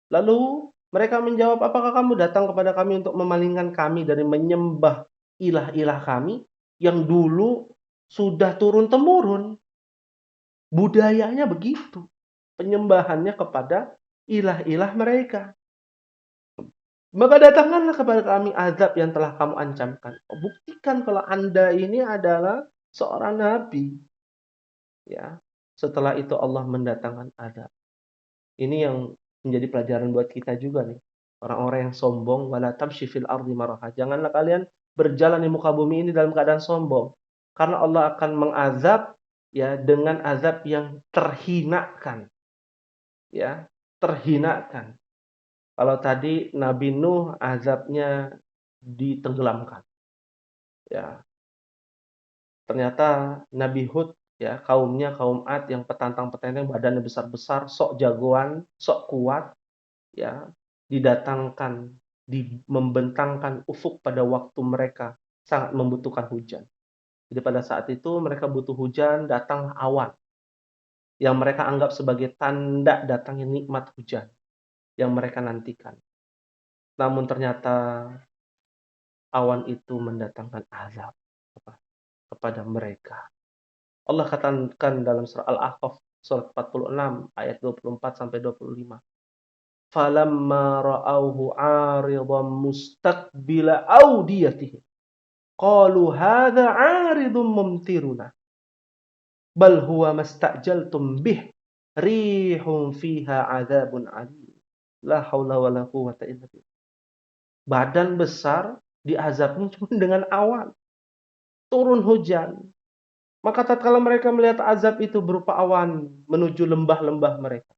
Lalu mereka menjawab, "Apakah kamu datang kepada kami untuk memalingkan kami dari menyembah ilah-ilah kami yang dulu sudah turun-temurun? Budayanya begitu, penyembahannya kepada ilah-ilah mereka. Maka datangkanlah kepada kami azab yang telah kamu ancamkan." Buktikan kalau Anda ini adalah seorang nabi. Ya. Setelah itu Allah mendatangkan azab. Ini yang menjadi pelajaran buat kita juga nih. Orang-orang yang sombong, wala tamshi fil ardi maraha. Janganlah kalian berjalan di muka bumi ini dalam keadaan sombong. Karena Allah akan mengazab ya dengan azab yang terhinakan. Ya, terhinakan. Kalau tadi Nabi Nuh azabnya ditenggelamkan. Ya, ternyata Nabi Hud ya kaumnya kaum Ad yang petantang-petenteng badannya besar-besar, sok jagoan, sok kuat, ya didatangkan, membentangkan ufuk pada waktu mereka sangat membutuhkan hujan. Jadi pada saat itu mereka butuh hujan, datang awan yang mereka anggap sebagai tanda datangnya nikmat hujan yang mereka nantikan. Namun ternyata awan itu mendatangkan azab kepada mereka. Allah katakan dalam surah Al-Ahqaf surat 46 ayat 24 sampai 25. Falamma ra'awhu 'aridan mustaqbila awdiyatihim qalu hadza 'aridun mumtiruna bal huwa mastajaltum bih rihum fiha 'adzabun 'alim la haula wala quwwata illa billah. Badan besar diazabnya cuma dengan awan, turun hujan. Maka tatkala mereka melihat azab itu berupa awan menuju lembah-lembah mereka.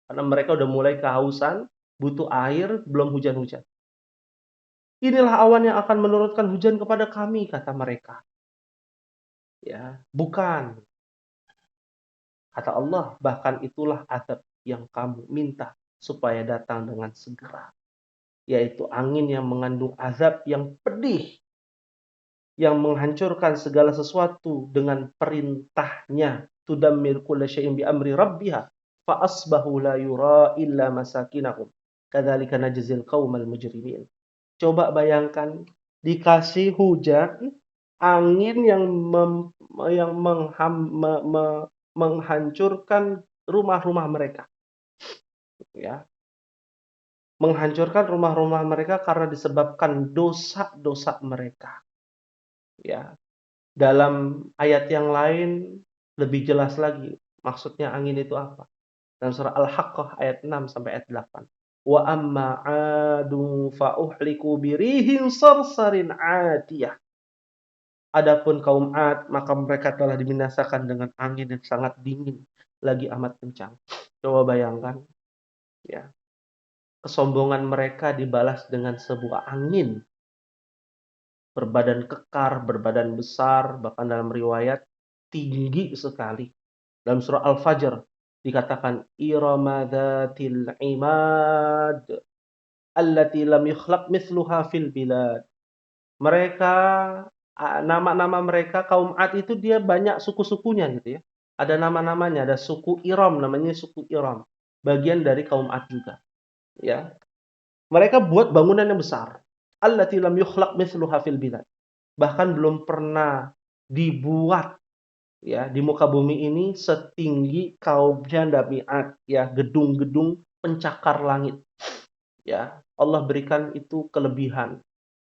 Karena mereka udah mulai kehausan, butuh air, belum hujan-hujan. Inilah awan yang akan menurunkan hujan kepada kami, kata mereka. Ya, bukan. Kata Allah, bahkan itulah azab yang kamu minta supaya datang dengan segera. Yaitu angin yang mengandung azab yang pedih, yang menghancurkan segala sesuatu dengan perintahnya. Tudammir kulla syai'in bi amri rabbiha fa asbahu la yura illa masakinahum. Kadzalika najzil qaumal mujrimin. Coba bayangkan dikasih hujan, angin yang menghancurkan rumah-rumah mereka, ya. Menghancurkan rumah-rumah mereka karena disebabkan dosa-dosa mereka. Ya. Dalam ayat yang lain lebih jelas lagi maksudnya angin itu apa. Dalam surah Al-Haqqah ayat 6 sampai ayat 8. Wa amma 'adu fa uhliku birihin sarsarin 'atiyah Adapun kaum 'Ad, maka mereka telah dibinasakan dengan angin yang sangat dingin, lagi amat kencang. Coba bayangkan, ya, kesombongan mereka dibalas dengan sebuah angin, berbadan kekar, berbadan besar, bahkan dalam riwayat tinggi sekali. Dalam surah Al-Fajr dikatakan irama dzatil imad allati lam yukhlaq mithluha fil bilad. Mereka nama-nama mereka kaum 'Ad itu dia banyak suku-sukunya gitu ya. Ada nama-namanya, ada suku Iram namanya suku Iram. Bagian dari kaum 'Ad juga, ya. Mereka buat bangunan yang besar. Allati lam yukhlaq mithluha fil bilad. Bahkan belum pernah dibuat ya di muka bumi ini setinggi kaumnya Nabi 'Ad ya, gedung-gedung pencakar langit. Ya, Allah berikan itu kelebihan.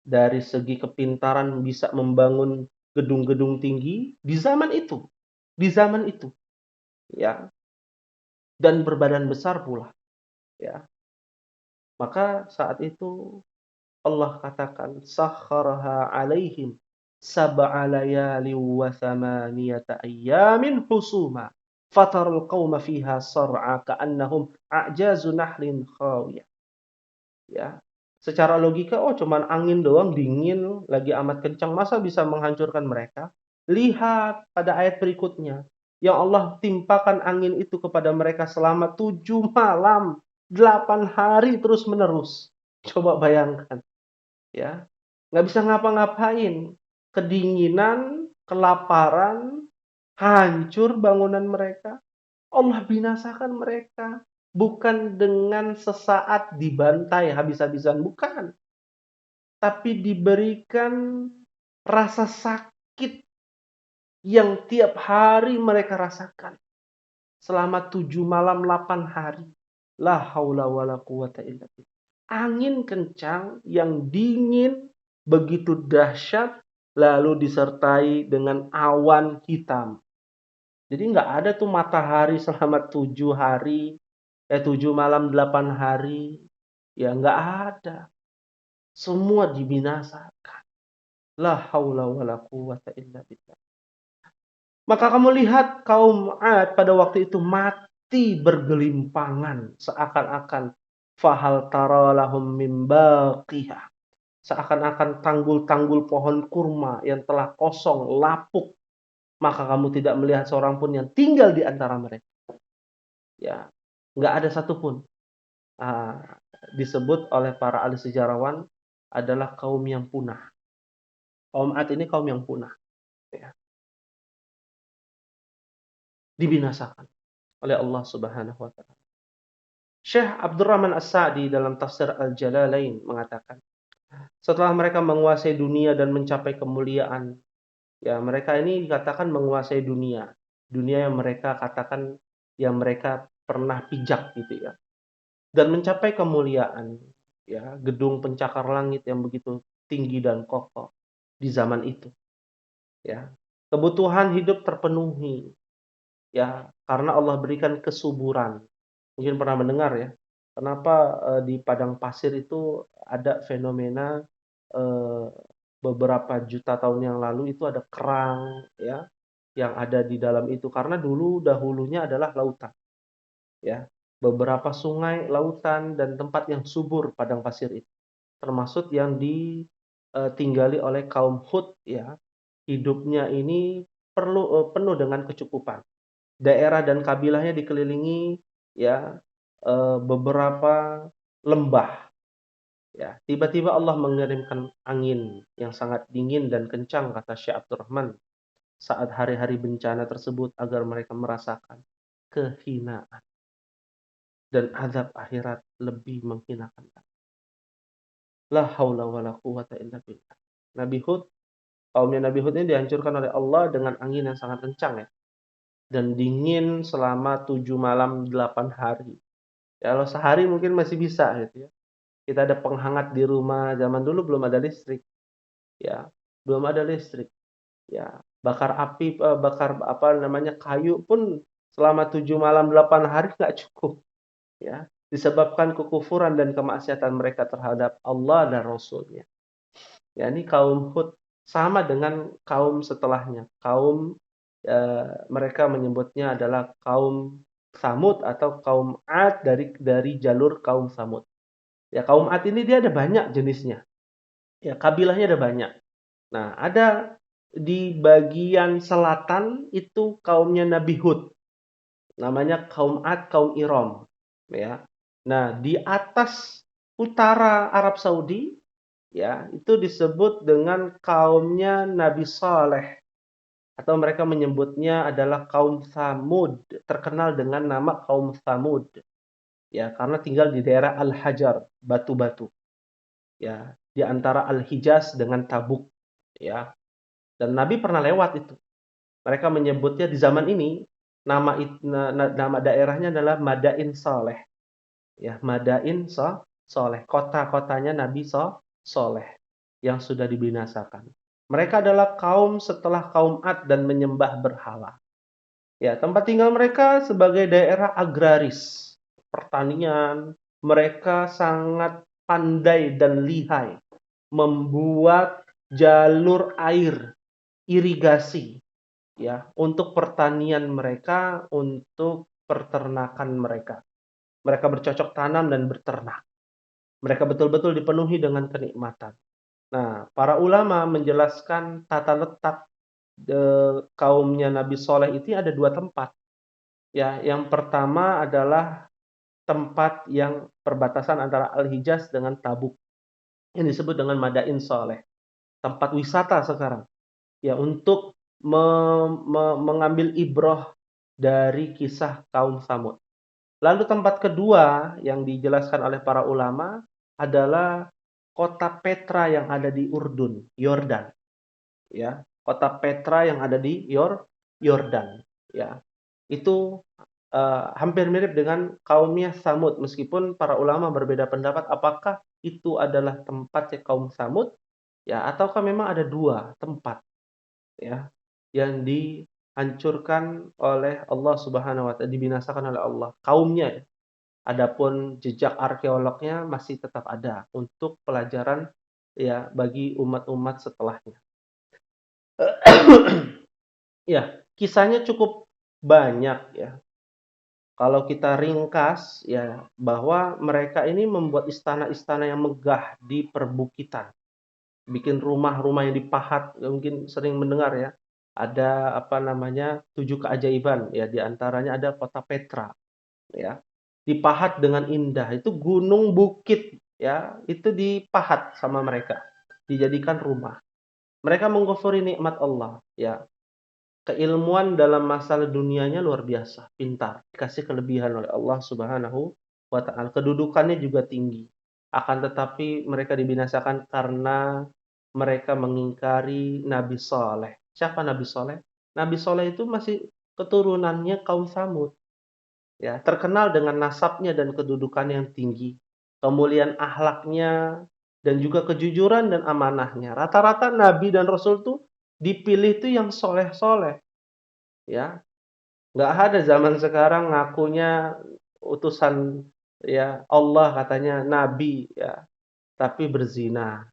Dari segi kepintaran bisa membangun gedung-gedung tinggi di zaman itu. Di zaman itu, ya. Dan berbadan besar pula, ya. Maka saat itu Allah katakan sakhkharaha 'alaihim sab'a layalin wa thamaniyata ayyamin husuma fataral qauma fiha sar'a ka'annahum a'jazu nahlin khawiyah. Ya. Secara logika, oh cuman angin doang dingin, lagi amat kencang, masa bisa menghancurkan mereka? Lihat pada ayat berikutnya, yang Allah timpakan angin itu kepada mereka selama 7 malam, 8 hari terus-menerus. Coba bayangkan, ya. Nggak bisa ngapa-ngapain. Kedinginan, kelaparan, hancur bangunan mereka. Allah binasakan mereka. Bukan dengan sesaat dibantai habis-habisan, bukan. Tapi diberikan rasa sakit yang tiap hari mereka rasakan. Selama 7 malam 8 hari. La haula wala quwata illa billah. Angin kencang yang dingin begitu dahsyat lalu disertai dengan awan hitam. Jadi nggak ada tuh matahari selama 7 hari, 7 malam 8 hari, ya nggak ada. Semua dibinasakan. La haula wala quwata illa billah. Maka kamu lihat kaum 'Ad pada waktu itu mati bergelimpangan seakan-akan fahal tara lahum min baqiyah. Seakan-akan tanggul-tanggul pohon kurma yang telah kosong, lapuk, maka kamu tidak melihat seorang pun yang tinggal di antara mereka. Ya, nggak ada satupun. Disebut oleh para ahli sejarawan adalah kaum yang punah. Kaum 'Ad ini kaum yang punah, ya, dibinasakan oleh Allah Subhanahu wa taala. Syekh Abdurrahman As-Sa'di dalam tafsir Al-Jalalain mengatakan, setelah mereka menguasai dunia dan mencapai kemuliaan, ya mereka ini dikatakan menguasai dunia. Dunia yang mereka katakan yang mereka pernah pijak gitu ya. Dan mencapai kemuliaan, ya, gedung pencakar langit yang begitu tinggi dan kokoh di zaman itu, ya. Kebutuhan hidup terpenuhi, ya, karena Allah berikan kesuburan. Mungkin pernah mendengar ya, kenapa, di padang pasir itu ada fenomena, eee, beberapa juta tahun yang lalu itu ada kerang, ya, yang ada di dalam itu. Karena dulu dahulunya adalah lautan, ya. Beberapa sungai, lautan, dan tempat yang subur padang pasir itu. Termasuk yang ditinggali oleh kaum Hud, ya. Hidupnya ini penuh dengan kecukupan. Daerah dan kabilahnya dikelilingi, ya, beberapa lembah, ya. Tiba-tiba Allah mengirimkan angin yang sangat dingin dan kencang, kata Syekh Abdurrahman, saat hari-hari bencana tersebut agar mereka merasakan kehinaan dan azab akhirat lebih menghinakan. La haula wala quwata illa billah. Nabi Hud, kaumnya Nabi Hud ini dihancurkan oleh Allah dengan angin yang sangat kencang ya. Dan dingin selama 7 malam 8 hari. Ya, kalau sehari mungkin masih bisa gitu ya. Kita ada penghangat di rumah, zaman dulu belum ada listrik. Ya, belum ada listrik. Ya, bakar api, bakar apa namanya kayu pun selama 7 malam 8 hari nggak cukup. Ya, disebabkan kekufuran dan kemaksiatan mereka terhadap Allah dan Rasul-Nya. Ya, ini kaum Hud sama dengan kaum setelahnya. Mereka menyebutnya adalah kaum Samud atau kaum Ad dari jalur kaum Samud. Ya, kaum Ad ini dia ada banyak jenisnya. Ya, kabilahnya ada banyak. Nah, ada di bagian selatan itu kaumnya Nabi Hud. Namanya kaum Ad, kaum Iram. Ya. Nah, di atas utara Arab Saudi, ya, itu disebut dengan kaumnya Nabi Saleh. Atau mereka menyebutnya adalah kaum Thamud, terkenal dengan nama kaum Thamud. Ya, karena tinggal di daerah Al-Hajar, batu-batu. Ya, di antara Al-Hijaz dengan Tabuk. Ya, dan Nabi pernah lewat itu. Mereka menyebutnya di zaman ini nama daerahnya adalah Madain Saleh. Ya, Madain Saleh, kota-kotanya Nabi Saleh yang sudah dibinasakan. Mereka adalah kaum setelah kaum Ad dan menyembah berhala. Ya, tempat tinggal mereka sebagai daerah agraris, pertanian. Mereka sangat pandai dan lihai membuat jalur air irigasi, ya, untuk pertanian mereka, untuk peternakan mereka. Mereka bercocok tanam dan berternak. Mereka betul-betul dipenuhi dengan kenikmatan. Nah, para ulama menjelaskan tata letak kaumnya Nabi Soleh itu ada dua tempat. Ya, yang pertama adalah tempat yang perbatasan antara Al-Hijaz dengan Tabuk, yang disebut dengan Madain Soleh. Tempat wisata sekarang. Ya, untuk mengambil ibroh dari kisah kaum Samud. Lalu tempat kedua yang dijelaskan oleh para ulama adalah kota Petra yang ada di Urdun, Yordan. Ya, kota Petra yang ada di Yordan. Ya, itu hampir mirip dengan kaumnya Samud, meskipun para ulama berbeda pendapat apakah itu adalah tempatnya kaum Samud, ya, ataukah memang ada dua tempat, ya, yang dihancurkan oleh Allah Subhanahu wa Ta'ala, dibinasakan oleh Allah, kaumnya. Ya. Adapun jejak arkeolognya masih tetap ada untuk pelajaran, ya, bagi umat-umat setelahnya. Ya, kisahnya cukup banyak, ya. Kalau kita ringkas, ya, bahwa mereka ini membuat istana-istana yang megah di perbukitan. Bikin rumah-rumah yang dipahat, mungkin sering mendengar ya. Ada apa namanya, 7 keajaiban, ya, di antaranya ada kota Petra, ya. Dipahat dengan indah, itu gunung bukit, ya, itu dipahat sama mereka, dijadikan rumah. Mereka menggofori nikmat Allah, ya. Keilmuan dalam masalah dunianya luar biasa, pintar, dikasih kelebihan oleh Allah Subhanahu wa Ta'ala. Kedudukannya juga tinggi. Akan tetapi mereka dibinasakan karena mereka mengingkari Nabi Saleh. Siapa Nabi Saleh? Nabi Saleh itu masih keturunannya kaum Samud. Ya, terkenal dengan nasabnya dan kedudukan yang tinggi, kemuliaan akhlaknya, dan juga kejujuran dan amanahnya. Rata-rata Nabi dan Rasul tuh dipilih tuh yang soleh-soleh. Ya, nggak ada zaman sekarang ngakunya utusan, ya, Allah, katanya nabi, ya, tapi berzina,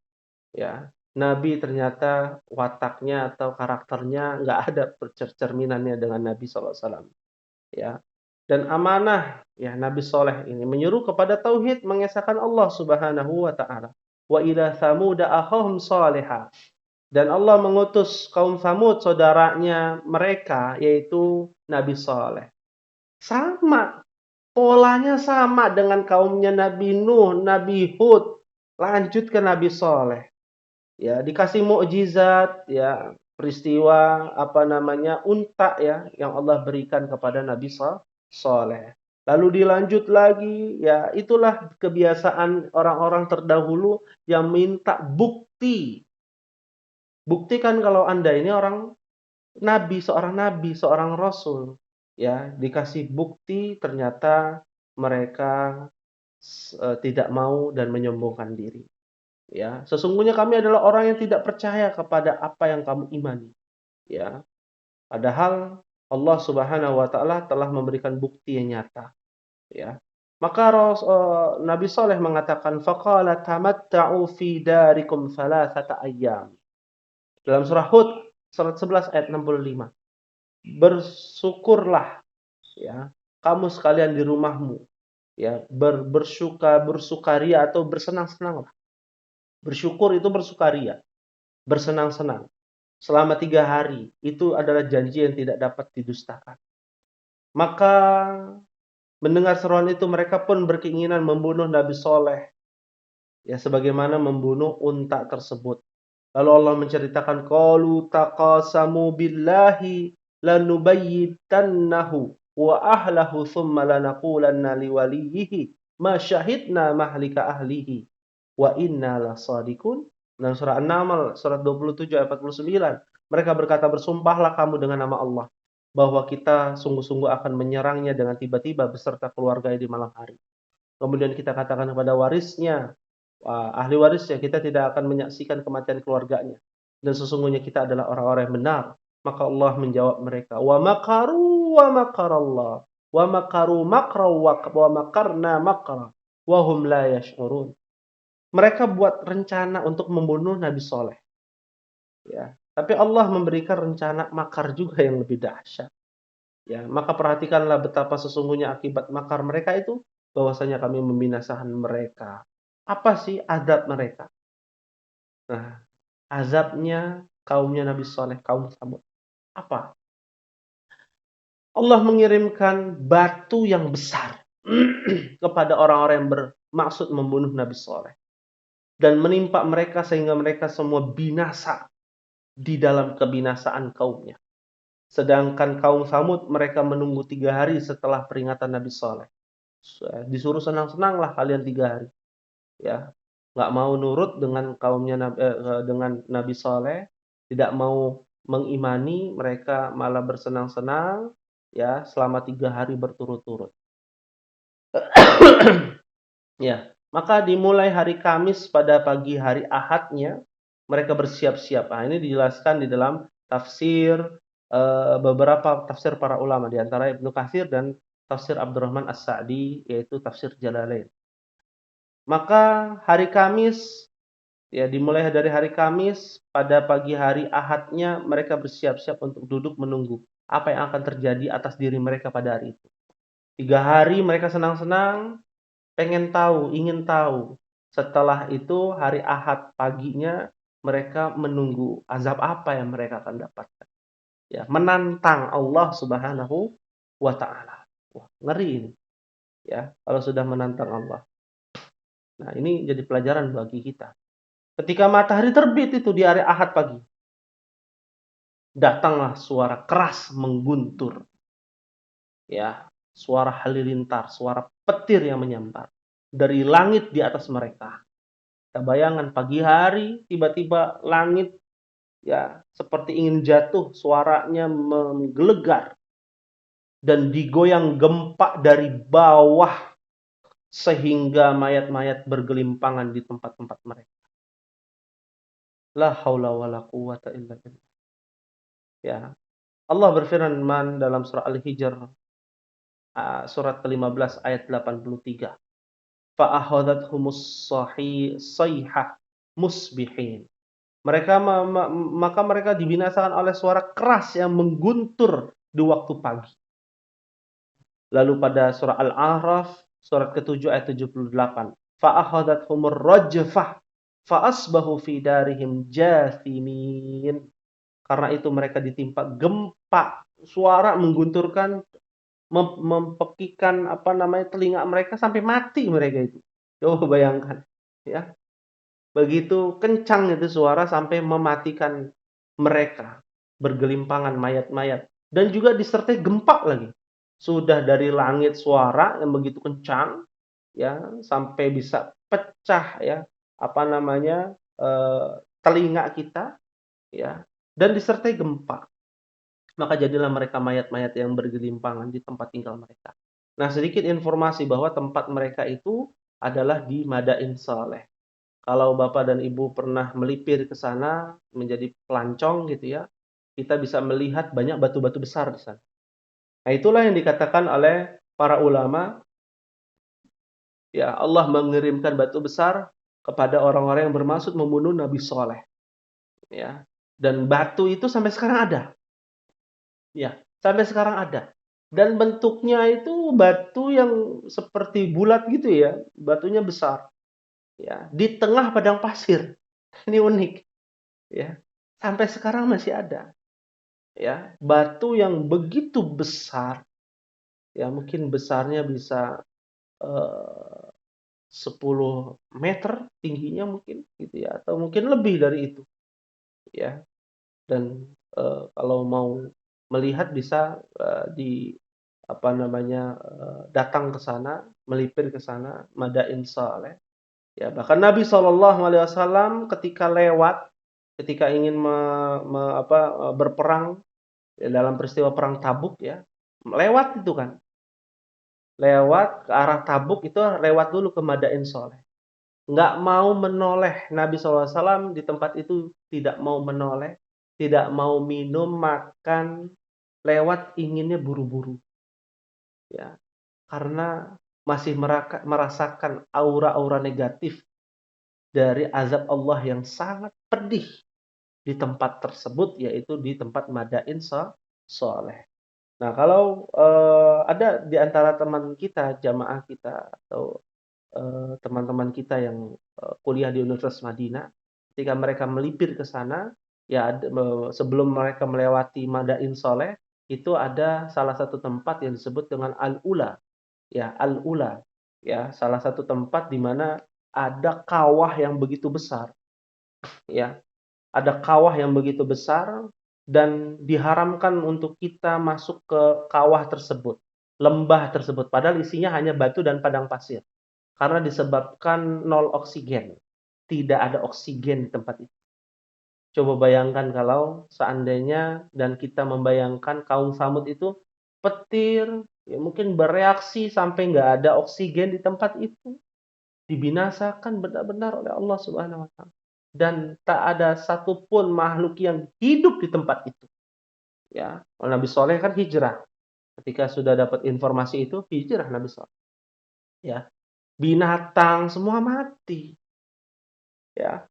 ya. Nabi ternyata wataknya atau karakternya nggak ada cerminannya dengan Nabi SAW, ya. Dan amanah, ya, Nabi Soleh ini menyuruh kepada tauhid, mengesahkan Allah Subhanahu wa Ta'ala. Wa ila Thamuda akhahum salihah. Dan Allah mengutus kaum Thamud, saudaranya mereka, yaitu Nabi Saleh. Sama, polanya sama dengan kaumnya Nabi Nuh, Nabi Hud, lanjut ke Nabi Saleh. Ya, dikasih mukjizat, ya, peristiwa apa namanya, unta, ya, yang Allah berikan kepada Nabi Saleh. Lalu dilanjut lagi, ya, itulah kebiasaan orang-orang terdahulu yang minta bukti. Buktikan kalau Anda ini nabi, seorang rasul, ya, dikasih bukti ternyata mereka tidak mau dan menyombongkan diri, ya. Sesungguhnya kami adalah orang yang tidak percaya kepada apa yang kamu imani, ya. Padahal Allah Subhanahu wa Ta'ala telah memberikan bukti yang nyata, ya. Maka Nabi Saleh mengatakan, faqala tamatta'u fi darikum thalathata ayyam. Dalam surah Hud surat 11 ayat 65. Bersyukurlah ya kamu sekalian di rumahmu ya bersukaria atau bersenang-senanglah. Bersyukur itu bersukaria, bersenang-senang. Selama 3 hari itu adalah janji yang tidak dapat didustakan. Maka mendengar seruan itu mereka pun berkeinginan membunuh Nabi Soleh ya sebagaimana membunuh unta tersebut. Lalu Allah menceritakan qalu taqasamu billahi lanubayyitannahu wa ahlahu thumma lanaqulanna liwaliyhi ma syahidna mahlika ahlihi wa inna lasadiqun. Dalam surah An-Naml surat 27 ayat 49, mereka berkata, bersumpahlah kamu dengan nama Allah bahwa kita sungguh-sungguh akan menyerangnya dengan tiba-tiba beserta keluarganya di malam hari. Kemudian kita katakan kepada warisnya, ahli warisnya, kita tidak akan menyaksikan kematian keluarganya. Dan sesungguhnya kita adalah orang-orang yang benar. Maka Allah menjawab mereka, wa makaru wa makarallah, wa makaru makra wa makarna makra, wa hum la yash'urun. Mereka buat rencana untuk membunuh Nabi Soleh. Ya. Tapi Allah memberikan rencana makar juga yang lebih dahsyat. Ya, maka perhatikanlah betapa sesungguhnya akibat makar mereka itu, bahwasanya kami membinasakan mereka. Apa sih azab mereka? Nah, azabnya kaumnya Nabi Saleh, kaum Tsamud. Apa? Allah mengirimkan batu yang besar kepada orang-orang yang bermaksud membunuh Nabi Saleh dan menimpa mereka sehingga mereka semua binasa di dalam kebinasaan kaumnya. Sedangkan kaum Tsamud mereka menunggu 3 hari setelah peringatan Nabi Saleh. Disuruh senang-senanglah kalian 3 hari. Ya, nggak mau nurut dengan kaumnya dengan Nabi Saleh, tidak mau mengimani, mereka malah bersenang-senang ya selama 3 hari berturut-turut. Ya, maka dimulai hari Kamis pada pagi hari Ahadnya mereka bersiap-siap. Nah, ini dijelaskan di dalam tafsir beberapa tafsir para ulama, di antara Ibnu Katsir dan tafsir Abdurrahman As-Sa'di, yaitu tafsir Jalalain. Maka hari Kamis ya dimulai dari hari Kamis pada pagi hari Ahadnya mereka bersiap-siap untuk duduk menunggu apa yang akan terjadi atas diri mereka pada hari itu. 3 hari mereka senang-senang, pengen tahu, ingin tahu. Setelah itu hari Ahad paginya mereka menunggu azab apa yang mereka akan dapatkan. Ya, menantang Allah Subhanahu wa taala. Wah, ngeri ini. Ya, kalau sudah menantang Allah. Nah, ini jadi pelajaran bagi kita. Ketika matahari terbit itu di hari Ahad pagi, datanglah suara keras mengguntur. Ya, suara halilintar, suara petir yang menyambar dari langit di atas mereka. Kita bayangkan pagi hari tiba-tiba langit ya seperti ingin jatuh, suaranya menggelegar dan digoyang gempa dari bawah sehingga mayat-mayat bergelimpangan di tempat-tempat mereka. La haula wala quwata illa billah. Ya. Allah berfirman dalam surah Al-Hijr surat ke-15 ayat 83. Fa akhadhathumus sayhah musbihin. Maka mereka dibinasakan oleh suara keras yang mengguntur di waktu pagi. Lalu pada surah Al-A'raf surat ke-7 ayat 78. Fa akhadhathumur rajfah fa asbahu fi darihim jathimin. Karena itu mereka ditimpa gempa, suara menggunturkan, mempekikan telinga mereka sampai mati mereka itu. Coba bayangkan, ya. Begitu kencang itu suara sampai mematikan mereka, bergelimpangan mayat-mayat dan juga disertai gempa lagi. Sudah dari langit suara yang begitu kencang, ya, sampai bisa pecah ya, telinga kita, ya, dan disertai gempa. Maka jadilah mereka mayat-mayat yang bergelimpangan di tempat tinggal mereka. Nah, sedikit informasi bahwa tempat mereka itu adalah di Madain Saleh. Kalau Bapak dan Ibu pernah melipir ke sana menjadi pelancong gitu ya, kita bisa melihat banyak batu-batu besar di sana. Nah, itulah yang dikatakan oleh para ulama, ya Allah mengirimkan batu besar kepada orang-orang yang bermaksud membunuh Nabi Saleh. Ya. Dan batu itu sampai sekarang ada. Ya, sampai sekarang ada. Dan bentuknya itu batu yang seperti bulat gitu ya, batunya besar. Ya, di tengah padang pasir. Ini unik, ya. Sampai sekarang masih ada. Ya, batu yang begitu besar, ya mungkin besarnya bisa 10 meter tingginya mungkin gitu ya, atau mungkin lebih dari itu, ya. Dan, kalau mau melihat bisa, di apa namanya, datang ke sana, melipir ke sana, Madain Saleh, ya. Bahkan Nabi SAW ketika lewat, ketika ingin berperang ya dalam peristiwa perang Tabuk ya, lewat itu kan, lewat ke arah Tabuk itu lewat dulu ke Madain Saleh. Nggak mau menoleh, Nabi SAW di tempat itu tidak mau menoleh, tidak mau minum, makan, lewat inginnya buru-buru, ya. Karena masih merasakan aura-aura negatif dari azab Allah yang sangat pedih di tempat tersebut, yaitu di tempat Madain Saleh. Nah, kalau, ada di antara teman kita, jamaah kita, atau teman-teman kita yang, kuliah di Universitas Madinah, ketika mereka melipir ke sana, ya sebelum mereka melewati Madain Saleh, itu ada salah satu tempat yang disebut dengan Al-Ula, ya, Al-Ula, ya, salah satu tempat di mana ada kawah yang begitu besar, ya. Ada kawah yang begitu besar dan diharamkan untuk kita masuk ke kawah tersebut, lembah tersebut, padahal isinya hanya batu dan padang pasir. Karena disebabkan nol oksigen, tidak ada oksigen di tempat itu. Coba bayangkan kalau seandainya dan kita membayangkan kaum Samud itu petir, ya mungkin bereaksi sampai nggak ada oksigen di tempat itu, dibinasakan benar-benar oleh Allah Subhanahu wa taala. Dan tak ada satupun makhluk yang hidup di tempat itu. Ya, Nabi Soleh kan hijrah. Ketika sudah dapat informasi itu, hijrah Nabi Soleh. Ya, binatang semua mati. Ya,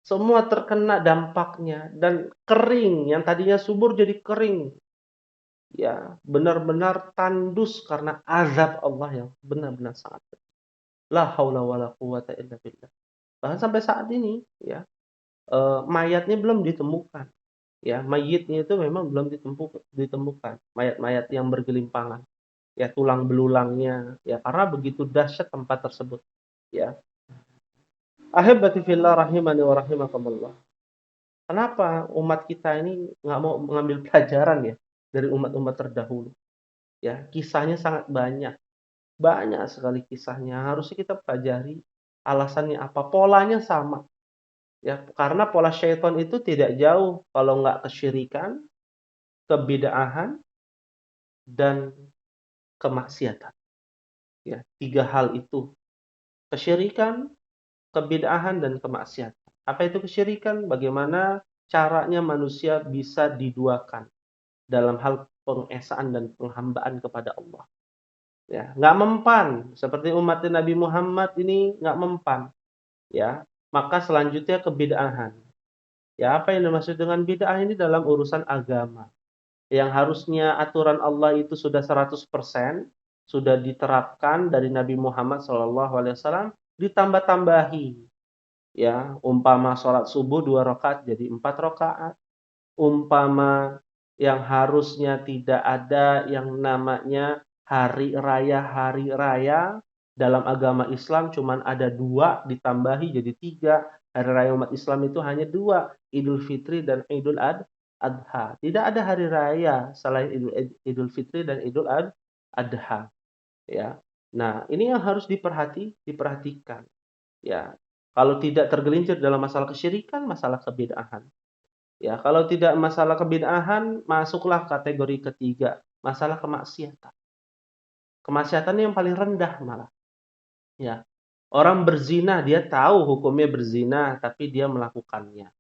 semua terkena dampaknya dan kering, yang tadinya subur jadi kering. Ya, benar-benar tandus karena azab Allah yang benar-benar sangat pedih. La haula wala quwata illa billah. Bahkan sampai saat ini ya, mayatnya belum ditemukan. Ya, mayitnya itu memang belum ditemukan, mayat-mayat yang bergelimpangan. Ya, tulang belulangnya, ya karena begitu dahsyat tempat tersebut. Ya. Ahibati fillah rahimani wa rahimakumullah. Kenapa umat kita ini nggak mau mengambil pelajaran ya dari umat-umat terdahulu? Ya, kisahnya sangat banyak, banyak sekali kisahnya. Harusnya kita pelajari alasannya apa, polanya sama. Ya, karena pola syaitan itu tidak jauh kalau nggak kesyirikan, kebid'ahan, dan kemaksiatan. Ya, tiga hal itu, kesyirikan, kebid'ahan, dan kemaksiatan. Apa itu kesyirikan? Bagaimana caranya manusia bisa diduakan dalam hal pengesaan dan penghambaan kepada Allah. Ya, nggak mempan seperti umat Nabi Muhammad ini nggak mempan. Ya, maka selanjutnya kebid'ahan. Ya, apa yang dimaksud dengan bid'ah ini dalam urusan agama? Yang harusnya aturan Allah itu sudah 100% sudah diterapkan dari Nabi Muhammad SAW, ditambah-tambahi. Ya, umpama sholat subuh 2 rakaat jadi 4 rakaat. Umpama yang harusnya tidak ada yang namanya hari raya dalam agama Islam cuman ada 2 ditambahi jadi 3. Hari raya umat Islam itu hanya 2, Idul Fitri dan Idul Adha. Tidak ada hari raya selain Idul Fitri dan Idul Adha, ya. Nah, ini yang harus diperhatikan, ya. Kalau tidak tergelincir dalam masalah kesyirikan, masalah kebid'ahan. Ya, kalau tidak masalah kebid'ahan, masuklah kategori ketiga, masalah kemaksiatan. Kemaksiatan yang paling rendah malah, ya. Orang berzina, dia tahu hukumnya berzina, tapi dia melakukannya.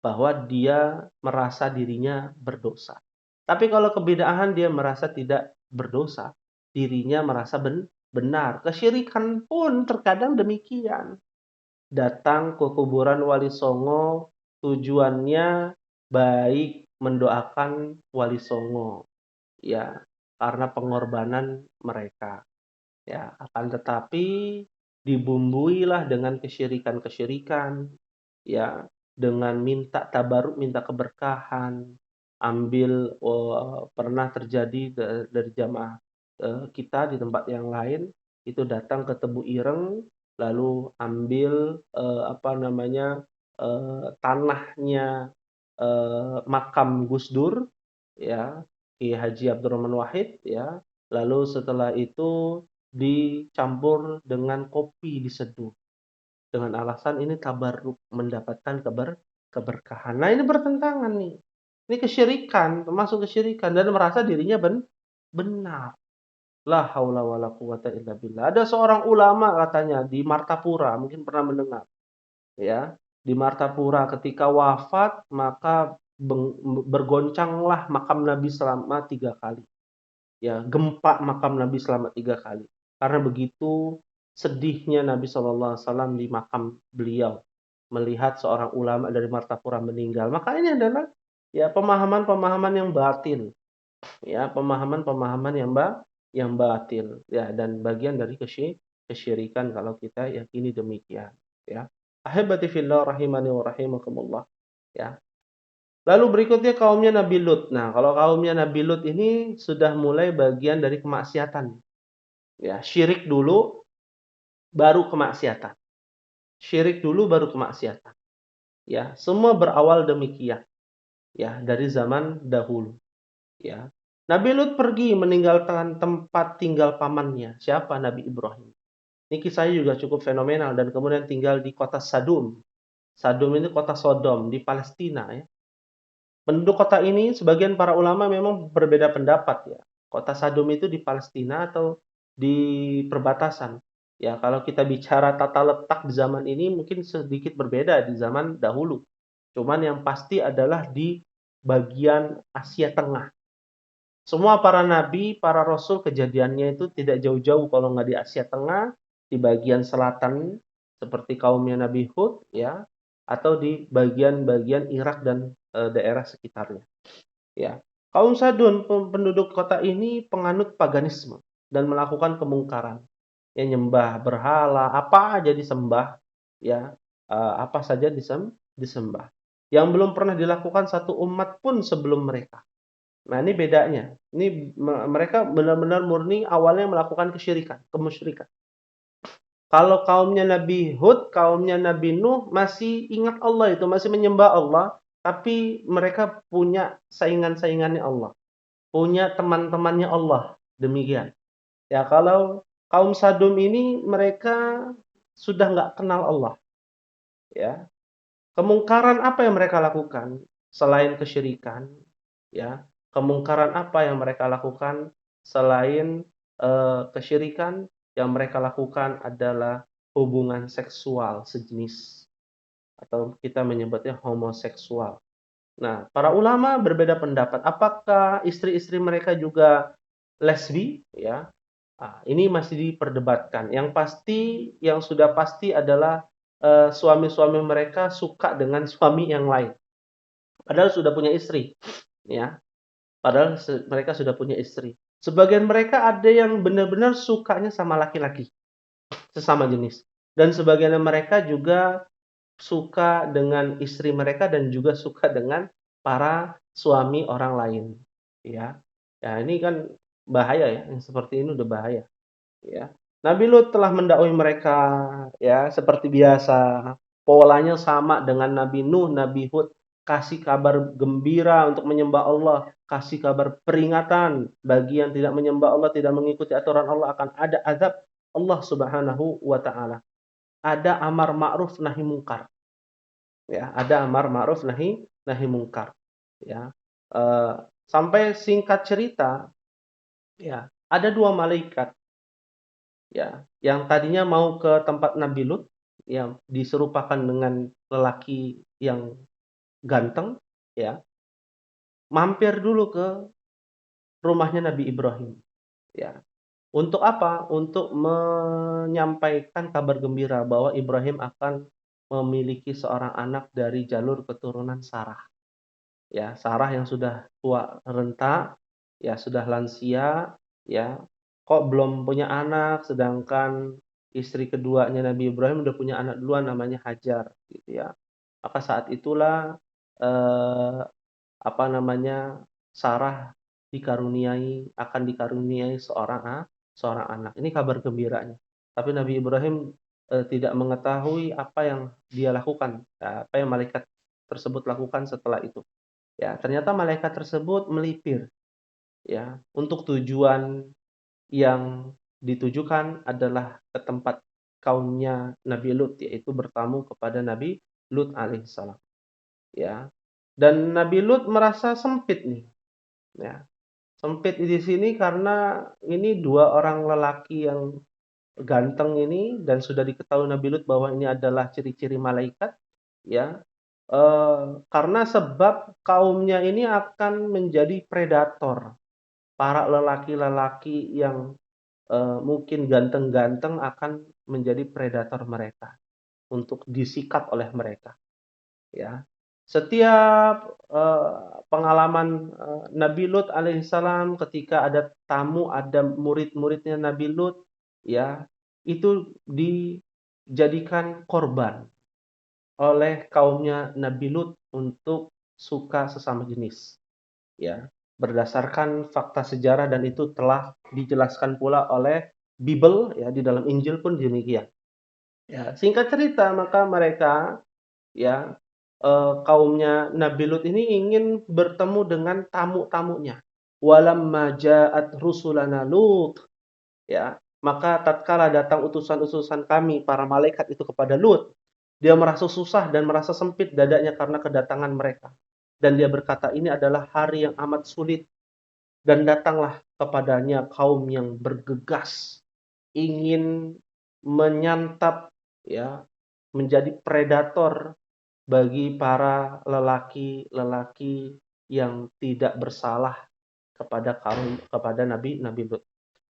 Bahwa dia merasa dirinya berdosa. Tapi kalau kebid'ahan, dia merasa tidak berdosa. Dirinya merasa benar. Kesyirikan pun terkadang demikian. Datang ke kuburan Wali Songo, tujuannya baik mendoakan Wali Songo, ya, karena pengorbanan mereka, ya. Akan tetapi dibumbuilah dengan kesyirikan-kesyirikan, ya, dengan minta tabaruk, minta keberkahan, ambil pernah terjadi dari jamaah kita di tempat yang lain, itu datang ke Tebu Ireng, lalu ambil apa namanya, tanahnya makam Gus Dur, ya, Kiai Haji Abdurrahman Wahid, ya, lalu setelah itu dicampur dengan kopi diseduh, dengan alasan ini tabarruk, mendapatkan keberkahan. Nah, ini bertentangan nih. Ini kesyirikan, termasuk kesyirikan dan merasa dirinya benar. La haula wala quwata illa billah. Ada seorang ulama katanya di Martapura, mungkin pernah mendengar, ya. Di Martapura ketika wafat maka bergoncanglah makam Nabi selama 3 kali. Ya, gempa makam Nabi selama 3 kali. Karena begitu sedihnya Nabi SAW di makam beliau, melihat seorang ulama dari Martapura meninggal. Maka ini adalah ya pemahaman-pemahaman yang batil, ya, pemahaman-pemahaman yang batil, ya, dan bagian dari kesyirikan kalau kita yakini demikian, ya. Ahibati fillah rahimani wa rahimakumullah, ya. Lalu berikutnya kaumnya Nabi Lut. Nah, kalau kaumnya Nabi Lut ini sudah mulai bagian dari kemaksiatan. Ya, syirik dulu baru kemaksiatan. Syirik dulu baru kemaksiatan. Ya, semua berawal demikian. Ya, dari zaman dahulu. Ya. Nabi Lut pergi meninggalkan tempat tinggal pamannya. Siapa? Nabi Ibrahim. Ini kisahnya juga cukup fenomenal dan kemudian tinggal di kota Sadum. Sadum ini kota Sodom di Palestina, ya. Penduduk kota ini sebagian para ulama memang berbeda pendapat, ya. Kota Sadum itu di Palestina atau di perbatasan. Ya, kalau kita bicara tata letak di zaman ini mungkin sedikit berbeda di zaman dahulu. Cuman yang pasti adalah di bagian Asia Tengah. Semua para nabi, para rasul kejadiannya itu tidak jauh-jauh kalau nggak di Asia Tengah, di bagian selatan seperti kaumnya Nabi Hud, ya, atau di bagian-bagian Irak dan daerah sekitarnya. Ya. Kaum Sadun, penduduk kota ini penganut paganisme dan melakukan kemungkaran. Ya, nyembah berhala, apa aja disembah, ya, apa saja disembah. Yang belum pernah dilakukan satu umat pun sebelum mereka. Nah, ini bedanya. Ini mereka benar-benar murni awalnya melakukan kemusyrikan. Kalau kaumnya Nabi Hud, kaumnya Nabi Nuh masih ingat Allah itu, masih menyembah Allah, tapi mereka punya saingan-saingannya Allah, punya teman-temannya Allah, demikian. Ya, kalau kaum Sadum ini mereka sudah nggak kenal Allah, ya. Kemungkaran apa yang mereka lakukan selain kesyirikan, ya? Kemungkaran apa yang mereka lakukan selain kesyirikan? Yang mereka lakukan adalah hubungan seksual sejenis atau kita menyebutnya homoseksual. Nah, para ulama berbeda pendapat. Apakah istri-istri mereka juga lesbi? Ya, ini masih diperdebatkan. Yang pasti, yang sudah pasti adalah suami-suami mereka suka dengan suami yang lain. Padahal sudah punya istri, ya. Padahal mereka sudah punya istri. Sebagian mereka ada yang benar-benar sukanya sama laki-laki, sesama jenis. Dan sebagian mereka juga suka dengan istri mereka dan juga suka dengan para suami orang lain, ya. Ya, ini kan bahaya ya, yang seperti ini udah bahaya, ya. Nabi Lut telah mendakwai mereka, ya, seperti biasa. Polanya sama dengan Nabi Nuh, Nabi Hud, kasih kabar gembira untuk menyembah Allah, kasih kabar peringatan bagi yang tidak menyembah Allah, tidak mengikuti aturan Allah akan ada azab Allah Subhanahu wa taala. Ada amar ma'ruf nahi mungkar. Ya, ada amar ma'ruf nahi nahi mungkar, ya. Sampai singkat cerita, ya, ada 2 malaikat, ya, yang tadinya mau ke tempat Nabi Lut, yang diserupakan dengan lelaki yang ganteng, ya, mampir dulu ke rumahnya Nabi Ibrahim, ya. Untuk apa? Untuk menyampaikan kabar gembira bahwa Ibrahim akan memiliki seorang anak dari jalur keturunan Sarah. ya, Sarah yang sudah tua renta, ya sudah lansia, ya, kok belum punya anak, sedangkan istri keduanya Nabi Ibrahim udah punya anak duluan namanya Hajar, gitu ya. Maka saat itulah, eee, apa namanya, Sarah akan dikaruniai seorang anak. Ini kabar gembiranya. Tapi Nabi Ibrahim, tidak mengetahui apa yang dia lakukan, apa yang malaikat tersebut lakukan setelah itu. Ya, ternyata malaikat tersebut melipir, ya, untuk tujuan yang ditujukan adalah ke tempat kaumnya Nabi Lut, yaitu bertamu kepada Nabi Lut alaihissalam, ya. Dan Nabi Lut merasa sempit nih, ya. Sempit di sini karena ini 2 orang lelaki yang ganteng ini dan sudah diketahui Nabi Lut bahwa ini adalah ciri-ciri malaikat, ya. Karena sebab kaumnya ini akan menjadi predator. Para lelaki-lelaki yang, mungkin ganteng-ganteng akan menjadi predator mereka, untuk disikat oleh mereka, ya. Setiap, pengalaman, Nabi Lut alaihissalam ketika ada tamu, ada murid-muridnya Nabi Lut, ya, itu dijadikan korban oleh kaumnya Nabi Lut untuk suka sesama jenis, ya. Berdasarkan fakta sejarah dan itu telah dijelaskan pula oleh Bible ya, di dalam Injil pun demikian. Ya, singkat cerita maka mereka ya, kaumnya Nabi Lut ini ingin bertemu dengan tamu-tamunya. Walamma ja'at rusulana Lut, ya, maka tatkala datang utusan-utusan kami para malaikat itu kepada Lut, dia merasa susah dan merasa sempit dadanya karena kedatangan mereka. Dan dia berkata, "Ini adalah hari yang amat sulit." Dan datanglah kepadanya kaum yang bergegas, ingin menyantap, ya, menjadi predator bagi para lelaki-lelaki yang tidak bersalah kepada Nabi Nabi Lut.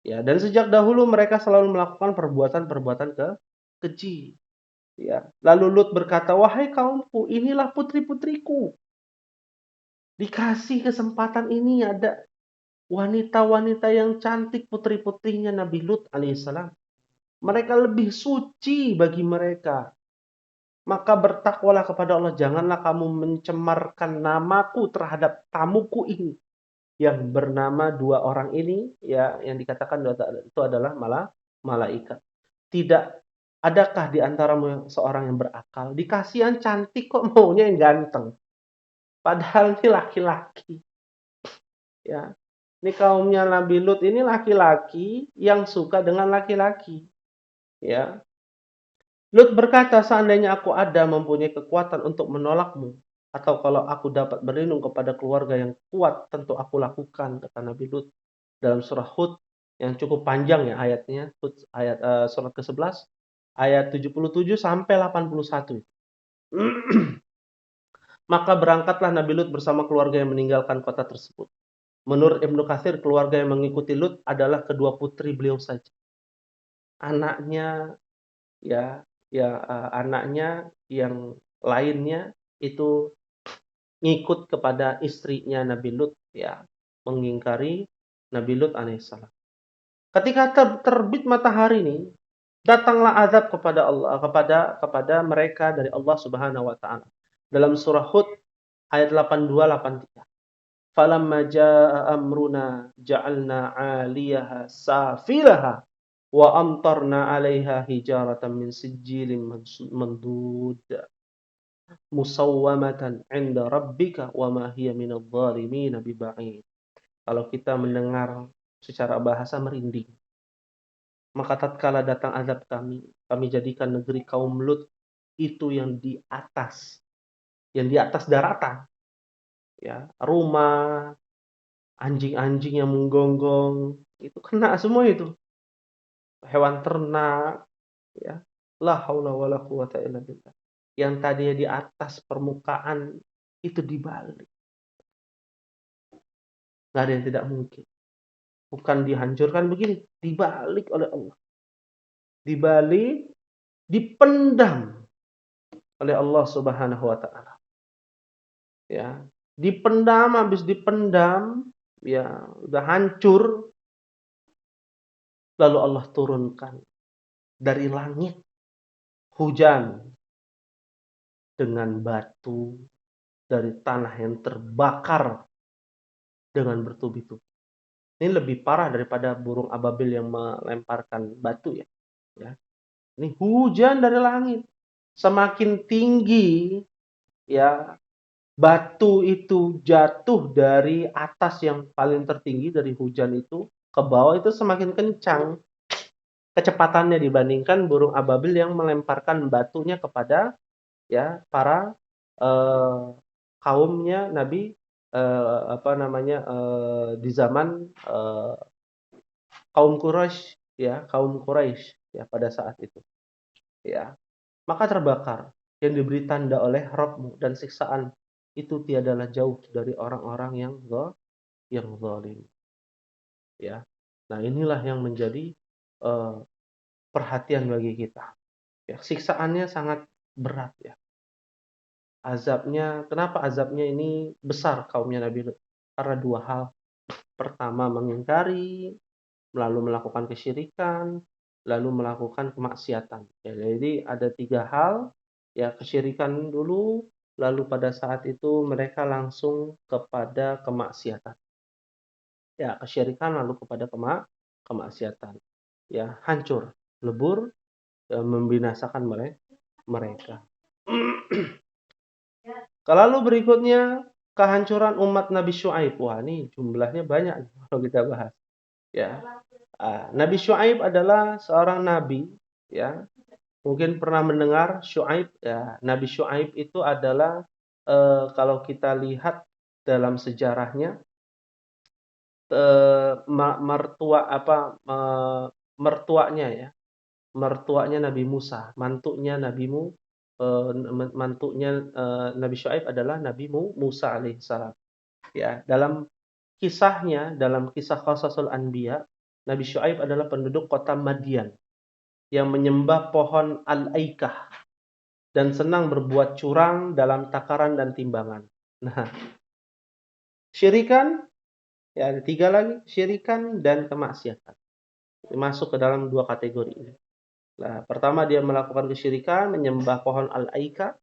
Ya, dan sejak dahulu mereka selalu melakukan perbuatan-perbuatan keji. Ya. Lalu Lut berkata, "Wahai kaumku, inilah putri-putriku. Dikasih kesempatan ini ada wanita-wanita yang cantik putri-putrinya Nabi Lut alaihissalam. Mereka lebih suci bagi mereka. Maka bertakwalah kepada Allah. Janganlah kamu mencemarkan namaku terhadap tamuku ini." Yang bernama 2 orang ini, ya, yang dikatakan itu adalah malaikat. Tidak adakah di antaramu seorang yang berakal, dikasih yang cantik kok maunya yang ganteng? Padahal ini laki-laki, ya. Ini kaumnya Nabi Lut ini laki-laki yang suka dengan laki-laki, ya. Lut berkata, "Seandainya aku ada mempunyai kekuatan untuk menolakmu, atau kalau aku dapat berlindung kepada keluarga yang kuat, tentu aku lakukan," kata Nabi Lut. Dalam surah Hud yang cukup panjang ya ayatnya, Hud ayat, surat ke-11, ayat 77 sampai 81. Maka berangkatlah Nabi Lut bersama keluarga yang meninggalkan kota tersebut. Menurut Ibnu Katsir, keluarga yang mengikuti Lut adalah kedua putri beliau saja. Anaknya ya anaknya yang lainnya itu ngikut kepada istrinya Nabi Lut ya, mengingkari Nabi Lut alaihissalam. Ketika terbit matahari ini, datanglah azab kepada Allah kepada mereka dari Allah Subhanahu wa taala. Dalam surah Hud ayat 82 83. Falamma jaa amruna ja'alna 'aliyaha safilaha wa amtarna 'alaiha hijaratan min sijilin mandud musawwamatan 'inda rabbika wa ma hiya minadh dhalimin biba'id. Kalau kita mendengar secara bahasa merinding. Maka tatkala datang azab kami jadikan negeri kaum Lut itu yang di atas daratan, ya. Rumah, anjing-anjing yang menggonggong, itu kena semua itu. Hewan ternak, ya. La haula wala quwata illa billah. Yang tadinya di atas permukaan itu dibalik. Nggak ada yang tidak mungkin. Bukan dihancurkan begini, dibalik oleh Allah. Dibalik, dipendam oleh Allah Subhanahu wa taala. Ya. Dipendam, habis dipendam, ya udah hancur, lalu Allah turunkan dari langit hujan dengan batu dari tanah yang terbakar dengan bertubi-tubi. Ini lebih parah daripada burung ababil yang melemparkan batu ya. Ya. Ini hujan dari langit. Semakin tinggi ya batu itu jatuh dari atas yang paling tertinggi dari hujan itu ke bawah itu semakin kencang kecepatannya dibandingkan burung ababil yang melemparkan batunya kepada ya para eh, kaumnya Nabi di zaman kaum Quraisy ya pada saat itu ya maka terbakar yang diberi tanda oleh Rabbmu dan siksaan itu tiadalah jauh dari orang-orang yang zalim ya. Nah, inilah yang menjadi eh, perhatian bagi kita. Ya, siksaannya sangat berat ya. Azabnya, kenapa azabnya ini besar kaumnya Nabi Lut? Karena dua hal. Pertama, mengingkari, lalu melakukan kesyirikan, lalu melakukan kemaksiatan. Ya, jadi ada tiga hal, ya kesyirikan dulu, lalu pada saat itu mereka langsung kepada kemaksiatan. Ya, kesyirikan lalu kepada kemaksiatan. Ya, hancur, lebur, ya, membinasakan mereka. Lalu berikutnya kehancuran umat Nabi Syuaib. Wah, ini jumlahnya banyak kalau kita bahas. Ya, Nabi Syuaib adalah seorang nabi. Ya, mungkin pernah mendengar Syuaib. Ya, Nabi Syuaib itu adalah kalau kita lihat dalam sejarahnya mertua apa mertuanya ya, mertuanya Nabi Musa, mantunya Nabi Syuaib adalah Nabi Musa alaihissalam. Ya, dalam kisahnya, dalam kisah Qasasul Anbiya, Nabi Syuaib adalah penduduk kota Madian yang menyembah pohon Al-Aikah dan senang berbuat curang dalam takaran dan timbangan. Nah, syirikan, ya ada tiga lagi, syirikan dan kemaksiatan. Masuk ke dalam dua kategori ini. Nah, pertama dia melakukan kesyirikan, menyembah pohon Al-Aikah,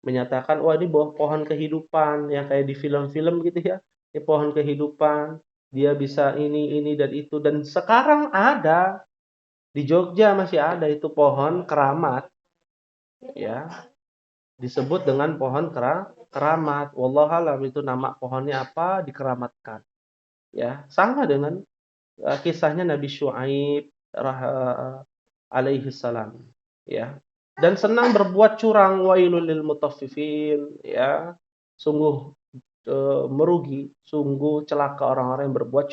menyatakan, wah ini pohon kehidupan, yang kayak di film-film gitu ya. Ini pohon kehidupan, dia bisa ini dan itu. Dan sekarang ada, di Jogja masih ada itu pohon keramat. Ya, disebut dengan pohon keramat. Wallahualam itu nama pohonnya apa, dikeramatkan. Ya, sama dengan kisahnya Nabi Syuaib alaihi salam. Ya, dan senang berbuat curang, wailul lil mutaffifin, ya sungguh merugi, sungguh celaka orang-orang yang berbuat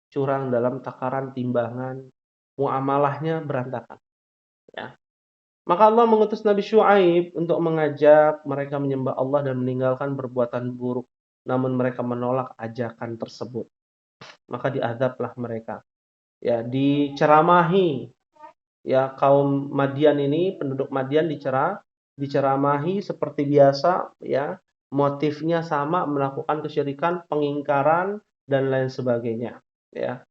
curang dalam takaran timbangan, muamalahnya berantakan ya. Maka Allah mengutus Nabi Syuaib untuk mengajak mereka menyembah Allah dan meninggalkan perbuatan buruk, namun mereka menolak ajakan tersebut, maka diazablah mereka ya, diceramahi. Ya, kaum Madian ini, penduduk Madian diceramahi seperti biasa ya. Motifnya sama, melakukan kesyirikan, pengingkaran dan lain sebagainya ya.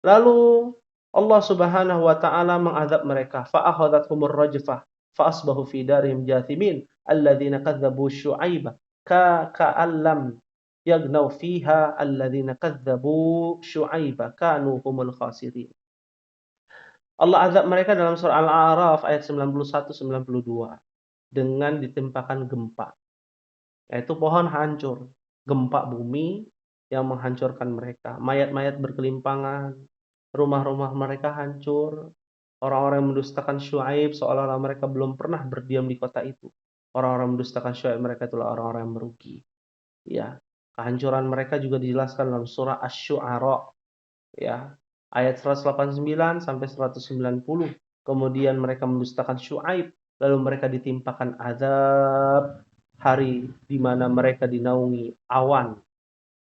Lalu Allah Subhanahu wa taala mengazab mereka, fa akhadhathumur rajfah fa asbahu fi darihim jathimin alladzina kadzdzabu syu'aiba ka'allam yaghnaw fiha alladzina kadzdzabu syu'aiba kanu humul khasirin. Allah azab mereka dalam surah Al-A'raf ayat 91-92 dengan ditimpakan gempa. Yaitu pohon hancur, gempa bumi yang menghancurkan mereka. Mayat-mayat berkelimpangan, rumah-rumah mereka hancur. Orang-orang yang mendustakan Syuaib seolah-olah mereka belum pernah berdiam di kota itu. Orang-orang mendustakan Syuaib mereka itulah orang-orang yang merugi. Ya, kehancuran mereka juga dijelaskan dalam surah Asy-Syu'ara ya, ayat 189 sampai 190. Kemudian mereka mendustakan Syuaib, lalu mereka ditimpakan azab hari di mana mereka dinaungi awan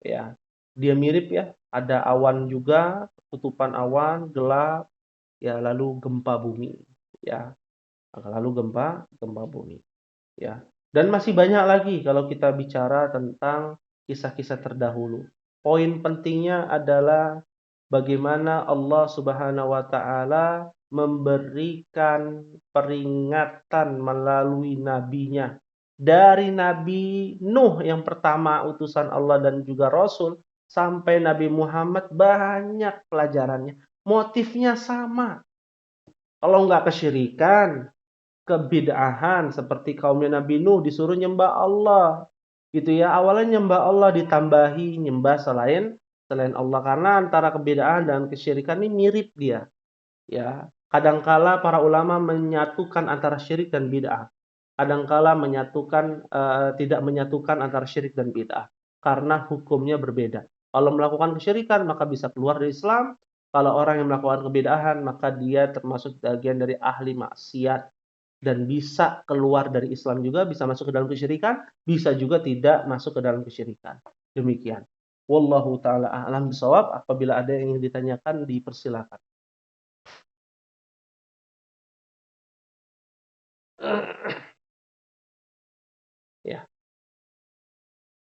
ya. Dia mirip ya, ada awan juga, tutupan awan gelap ya, lalu gempa bumi ya. Lalu gempa bumi ya. Dan masih banyak lagi kalau kita bicara tentang kisah-kisah terdahulu. Poin pentingnya adalah bagaimana Allah Subhanahu wa taala memberikan peringatan melalui nabinya. Dari Nabi Nuh yang pertama utusan Allah dan juga Rasul, sampai Nabi Muhammad banyak pelajarannya. Motifnya sama. Kalau nggak kesyirikan, kebid'ahan seperti kaumnya Nabi Nuh disuruh nyembah Allah. Gitu ya. Awalnya nyembah Allah ditambahi nyembah selain Allah karena antara kebid'ahan dan kesyirikan ini mirip dia. Ya. Kadangkala para ulama menyatukan antara syirik dan bid'ah. Kadangkala tidak menyatukan antara syirik dan bid'ah karena hukumnya berbeda. Kalau melakukan kesyirikan maka bisa keluar dari Islam. Kalau orang yang melakukan kebid'ahan maka dia termasuk bagian dari ahli maksiat dan bisa keluar dari Islam juga, bisa masuk ke dalam kesyirikan, bisa juga tidak masuk ke dalam kesyirikan. Demikian. Wallahu taala a'lam bishawab. Apabila ada yang ingin ditanyakan dipersilakan. Ya.